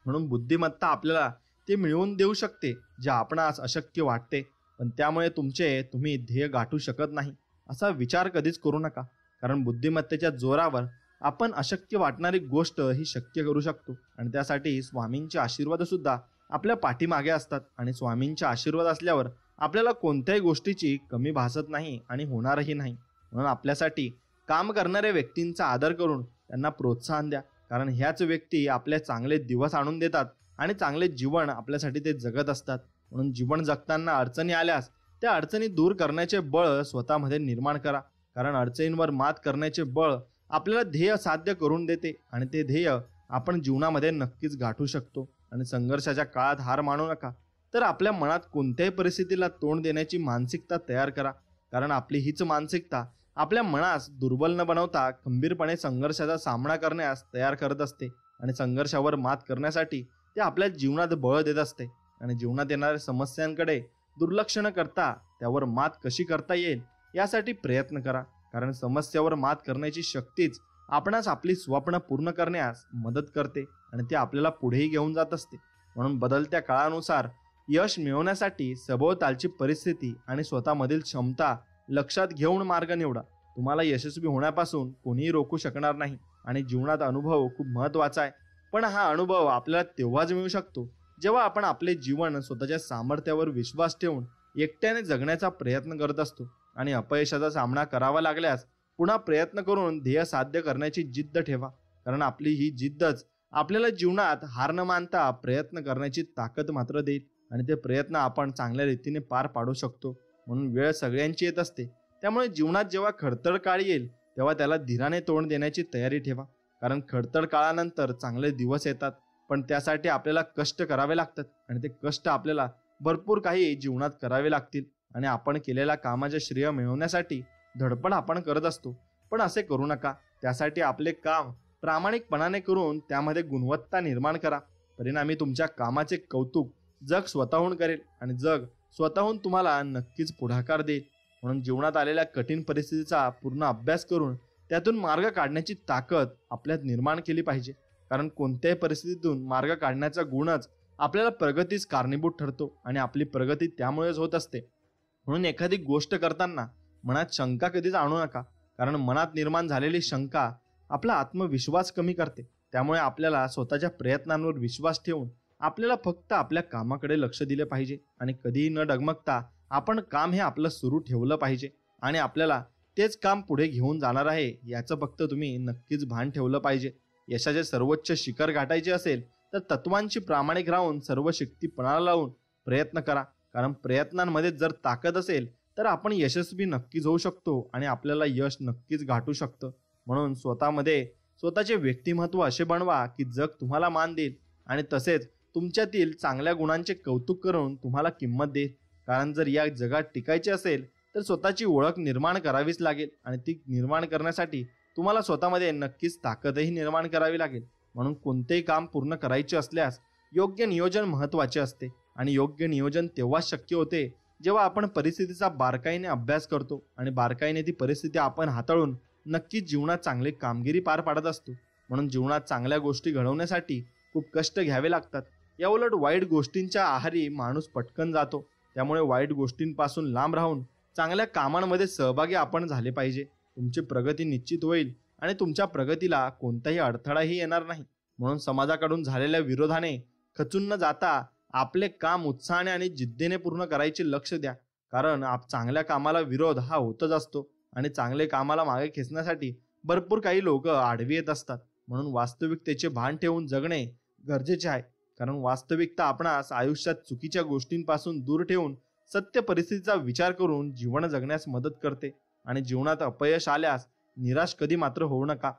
म्हणून बुद्धिमत्ता आपल्याला ते मिळवून देऊ शकते जे आपणास अशक्य वाटते. पण त्यामुळे तुम्ही ध्येय गाठू शकत नाही असा विचार कधीच करू नका. कारण बुद्धिमत्तेच्या जोरावर आपण अशक्य वाटणारी गोष्ट ही शक्य करू शकतो आणि त्यासाठी स्वामींचे आशीर्वाद सुद्धा आपल्या पाठीमागे असतात. आणि स्वामींचे आशीर्वाद असल्यावर आपल्याला कोणत्याही गोष्टीची कमी भासत नाही आणि होणारही नाही. म्हणून आपल्यासाठी काम करणाऱ्या व्यक्तींचा आदर करून त्यांना प्रोत्साहन द्या. कारण ह्याच व्यक्ती आपले चांगले दिवस आणून देतात आणि चांगले जीवन आपल्यासाठी ते जगत असतात. म्हणून जीवन जगताना अडचणी आल्यास त्या अडचणी दूर करण्याचे बळ स्वतःमध्ये निर्माण करा. कारण अडचणींवर मात करण्याचे बळ आपल्याला ध्येय साध्य करून देते आणि ते ध्येय आपण जीवनामध्ये नक्कीच गाठू शकतो. आणि संघर्षाच्या काळात हार मानू नका. तर आपल्या मनात कोणत्याही परिस्थितीला तोंड देण्याची मानसिकता तयार करा. कारण आपली हीच मानसिकता आपल्या मनास दुर्बल न बनवता खंबीरपणे संघर्षाचा सामना करण्यास तयार करत असते आणि संघर्षावर मात करण्यासाठी ते आपल्या जीवनात बळ देत असते. आणि जीवनात येणाऱ्या समस्यांकडे दुर्लक्ष न करता त्यावर मात कशी करता येईल यासाठी प्रयत्न करा. कारण समस्यावर मात करण्याची शक्तीच आपणास आपली स्वप्न पूर्ण करण्यास मदत करते आणि ते आपल्याला पुढेही घेऊन जात असते. म्हणून बदलत्या काळानुसार यश मिळवण्यासाठी सभोवतालची परिस्थिती आणि स्वतःमधील क्षमता लक्षात घेऊन मार्ग निवडा. तुम्हाला यशस्वी होण्यापासून कोणीही रोखू शकणार नाही आणि जीवनात अनुभव खूप महत्त्वाचा आहे. पण हा अनुभव आपल्याला तेव्हाच मिळू शकतो जेव्हा आपण आपले जीवन स्वतःच्या सामर्थ्यावर विश्वास ठेवून एकट्याने जगण्याचा प्रयत्न करत असतो. आणि अपयशाचा सामना करावा लागल्यास पुन्हा प्रयत्न करून ध्येय साध्य करण्याची जिद्द ठेवा. कारण आपली ही जिद्दच आपल्याला जीवनात हार न मानता प्रयत्न करण्याची ताकद मात्र देईल आणि ते प्रयत्न आपण चांगल्या रीतीने पार पाडू शकतो. म्हणून वेळ सगळ्यांची येत असते. त्यामुळे जीवनात जेव्हा खडतर काळ येईल तेव्हा त्याला धीराने तोंड देण्याची तयारी ठेवा. कारण खडतर काळानंतर चांगले दिवस येतात. पण त्यासाठी आपल्याला कष्ट करावे लागतात आणि ते कष्ट आपल्याला भरपूर काही जीवनात करावे लागतील. आणि आपण केलेल्या कामाचे श्रेय मिळवण्यासाठी धडपड आपण करत असतो. पण असे करू नका. त्यासाठी आपले काम प्रामाणिकपणाने करून त्यामध्ये गुणवत्ता निर्माण करा. परिणामी तुमच्या कामाचे कौतुक जग स्वतःहून करेल आणि जग स्वतःहून तुम्हाला नक्कीच पुढाकार देईल. म्हणून जीवनात आलेल्या कठीण परिस्थितीचा पूर्ण अभ्यास करून त्यातून मार्ग काढण्याची ताकद आपल्यात निर्माण केली पाहिजे. कारण कोणत्याही परिस्थितीतून मार्ग काढण्याचा गुणच आपल्याला प्रगतीस कारणीभूत ठरतो आणि आपली प्रगती त्यामुळेच होत असते. म्हणून एखादी गोष्ट करताना मनात शंका कधीच आणू नका. कारण मनात निर्माण झालेली शंका आपला आत्मविश्वास कमी करते. त्यामुळे आपल्याला स्वतःच्या प्रयत्नांवर विश्वास ठेवून आपल्याला फक्त आपल्या कामाकडे लक्ष दिले पाहिजे आणि कधीही न डगमगता आपण काम हे आपलं सुरू ठेवलं पाहिजे आणि आपल्याला तेच काम पुढे घेऊन जाणार आहे याचं फक्त तुम्ही नक्कीच भान ठेवलं पाहिजे. यशाचे सर्वोच्च शिखर गाठायचे असेल तर तत्वांची प्रामाणिक राहून सर्व शक्ती पणाला लावून प्रयत्न करा. कारण प्रयत्नांमध्ये जर ताकद असेल तर आपण यशस्वी नक्कीच होऊ शकतो आणि आपल्याला यश नक्कीच गाठू शकतं. म्हणून स्वतःमध्ये स्वतःचे व्यक्तिमत्व असे बनवा की जग तुम्हाला मान देईल आणि तसेच तुमच्यातील चांगल्या गुणांचे कौतुक करून तुम्हाला किंमत देईल. कारण जर या जगात टिकायचे असेल तर स्वतःची ओळख निर्माण करावीच लागेल आणि ती निर्माण करण्यासाठी तुम्हाला स्वतःमध्ये नक्कीच ताकदही निर्माण करावी लागेल. म्हणून कोणतेही काम पूर्ण करायचे असल्यास योग्य नियोजन महत्त्वाचे असते आणि योग्य नियोजन तेव्हाच शक्य होते जेव्हा आपण परिस्थितीचा बारकाईने अभ्यास करतो आणि बारकाईने ती परिस्थिती आपण हाताळून नक्कीच जीवनात चांगली कामगिरी पार पाडत असतो. म्हणून जीवनात चांगल्या गोष्टी घडवण्यासाठी खूप कष्ट घ्यावे लागतात. याउलट वाईट गोष्टींच्या आहारी माणूस पटकन जातो. त्यामुळे वाईट गोष्टींपासून लांब राहून चांगल्या कामांमध्ये सहभागी आपण झाले पाहिजे. तुमची प्रगती निश्चित होईल आणि तुमच्या प्रगतीला कोणताही अडथळाही येणार नाही. म्हणून समाजाकडून झालेल्या विरोधाने खचून न जाता आपले काम उत्साहाने आणि जिद्दीने पूर्ण करायचे लक्ष द्या. कारण चांगल्या कामाला विरोध हा होतच असतो आणि चांगले कामाला मागे खेचण्यासाठी भरपूर काही लोक आडवी येत असतात. म्हणून वास्तविकतेचे भान ठेवून जगणे गरजेचे आहे. कारण वास्तविकता आपणास आयुष्यात चुकीच्या गोष्टींपासून दूर ठेवून सत्य परिस्थितीचा विचार करून जीवन जगण्यास मदत करते. आणि जीवनात अपयश आल्यास निराश कधी मात्र होऊ नका.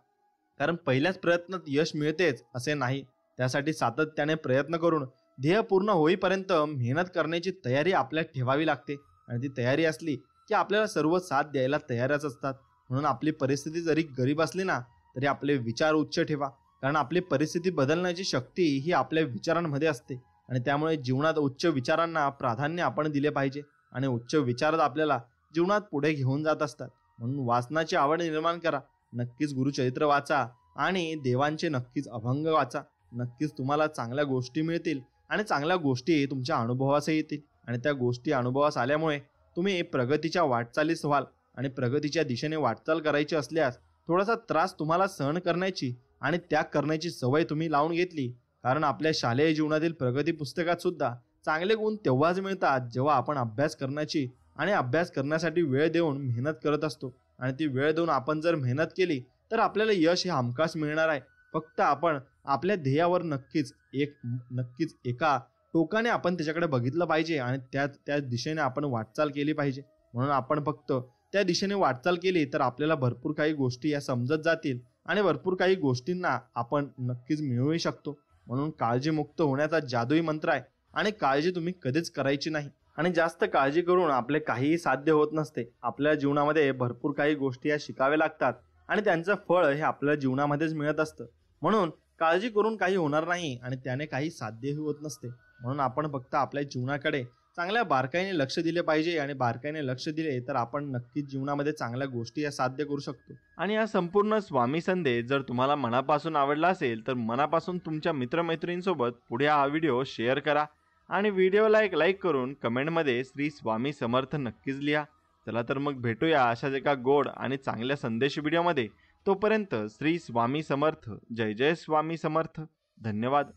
कारण पहिल्याच प्रयत्नात यश मिळतेच असे नाही. त्यासाठी सातत्याने प्रयत्न करून ध्येय पूर्ण होईपर्यंत मेहनत करण्याची तयारी आपल्यात ठेवावी लागते. आणि ती तयारी असली की आपल्याला सर्व साथ द्यायला तयारच असतात. म्हणून आपली परिस्थिती जरी गरीब असली ना तरी आपले विचार उच्च ठेवा. कारण आपली परिस्थिती बदलण्याची शक्ती ही आपल्या विचारांमध्ये असते आणि त्यामुळे जीवनात उच्च विचारांना प्राधान्य आपण दिले पाहिजे आणि उच्च विचारच आपल्याला जीवनात पुढे घेऊन जात असतात. म्हणून वाचनाची आवड निर्माण करा. नक्कीच गुरुचरित्र वाचा आणि देवांचे नक्कीच अभंग वाचा. नक्कीच तुम्हाला चांगल्या गोष्टी मिळतील आणि चांगल्या गोष्टी तुमच्या अनुभवासही येतील आणि त्या गोष्टी अनुभवास आल्यामुळे तुम्ही प्रगतीच्या वाटचालीस व्हाल. आणि प्रगतीच्या दिशेने वाटचाल करायची असल्यास थोडासा त्रास तुम्हाला सहन करण्याची आणि त्याग करण्याची सवय तुम्ही लावून घेतली. कारण आपल्या शालेय जीवनातील प्रगती पुस्तकात सुद्धा चांगले गुण तेव्हाच मिळतात जेव्हा आपण अभ्यास करण्याची आणि अभ्यास करण्यासाठी वेळ देऊन मेहनत करत असतो. आणि ती वेळ देऊन आपण जर मेहनत केली तर आपल्याला यश हे हमखास मिळणार आहे. फक्त आपण आपल्या ध्येयावर नक्कीच एका टोकाने आपण त्याच्याकडे बघितलं पाहिजे आणि त्या दिशेने आपण वाटचाल केली पाहिजे. म्हणून आपण फक्त त्या दिशेने वाटचाल केली तर आपल्याला भरपूर काही गोष्टी या समजत जातील आणि भरपूर काही गोष्टींना आपण नक्कीच मिळवू शकतो. म्हणून काळजीमुक्त होण्याचा जादुई मंत्र आहे आणि काळजी तुम्ही कधीच करायची नाही. आणि जास्त काळजी करून आपले काहीही साध्य होत नसते. आपल्या जीवनामध्ये भरपूर काही गोष्टी या शिकाव्या लागतात आणि त्यांचं फळ हे आपल्या जीवनामध्येच मिळत असतं. म्हणून काळजी करून काही होणार नाही आणि त्याने काही साध्यही होत नसते. म्हणून आपण फक्त आपल्या जीवनाकडे चांगल्या बारकाईने लक्ष दिले पाहिजे आणि बारकाईने लक्ष दिले तर आपण नक्कीच जीवनामध्ये चांगल्या गोष्टी या साध्य करू शकतो. आणि हा संपूर्ण स्वामी संदेश जर तुम्हाला मनापासून आवडला असेल तर मनापासून तुमच्या मित्रमैत्रिणींसोबत पुढे हा व्हिडिओ शेअर करा आणि व्हिडिओला एक लाईक करून कमेंटमध्ये श्री स्वामी समर्थ नक्कीच लिहा. चला तर मग भेटूया अशाच एका गोड आणि चांगल्या संदेश व्हिडिओमध्ये. तोपर्यंत श्री स्वामी समर्थ. जय जय स्वामी समर्थ. धन्यवाद.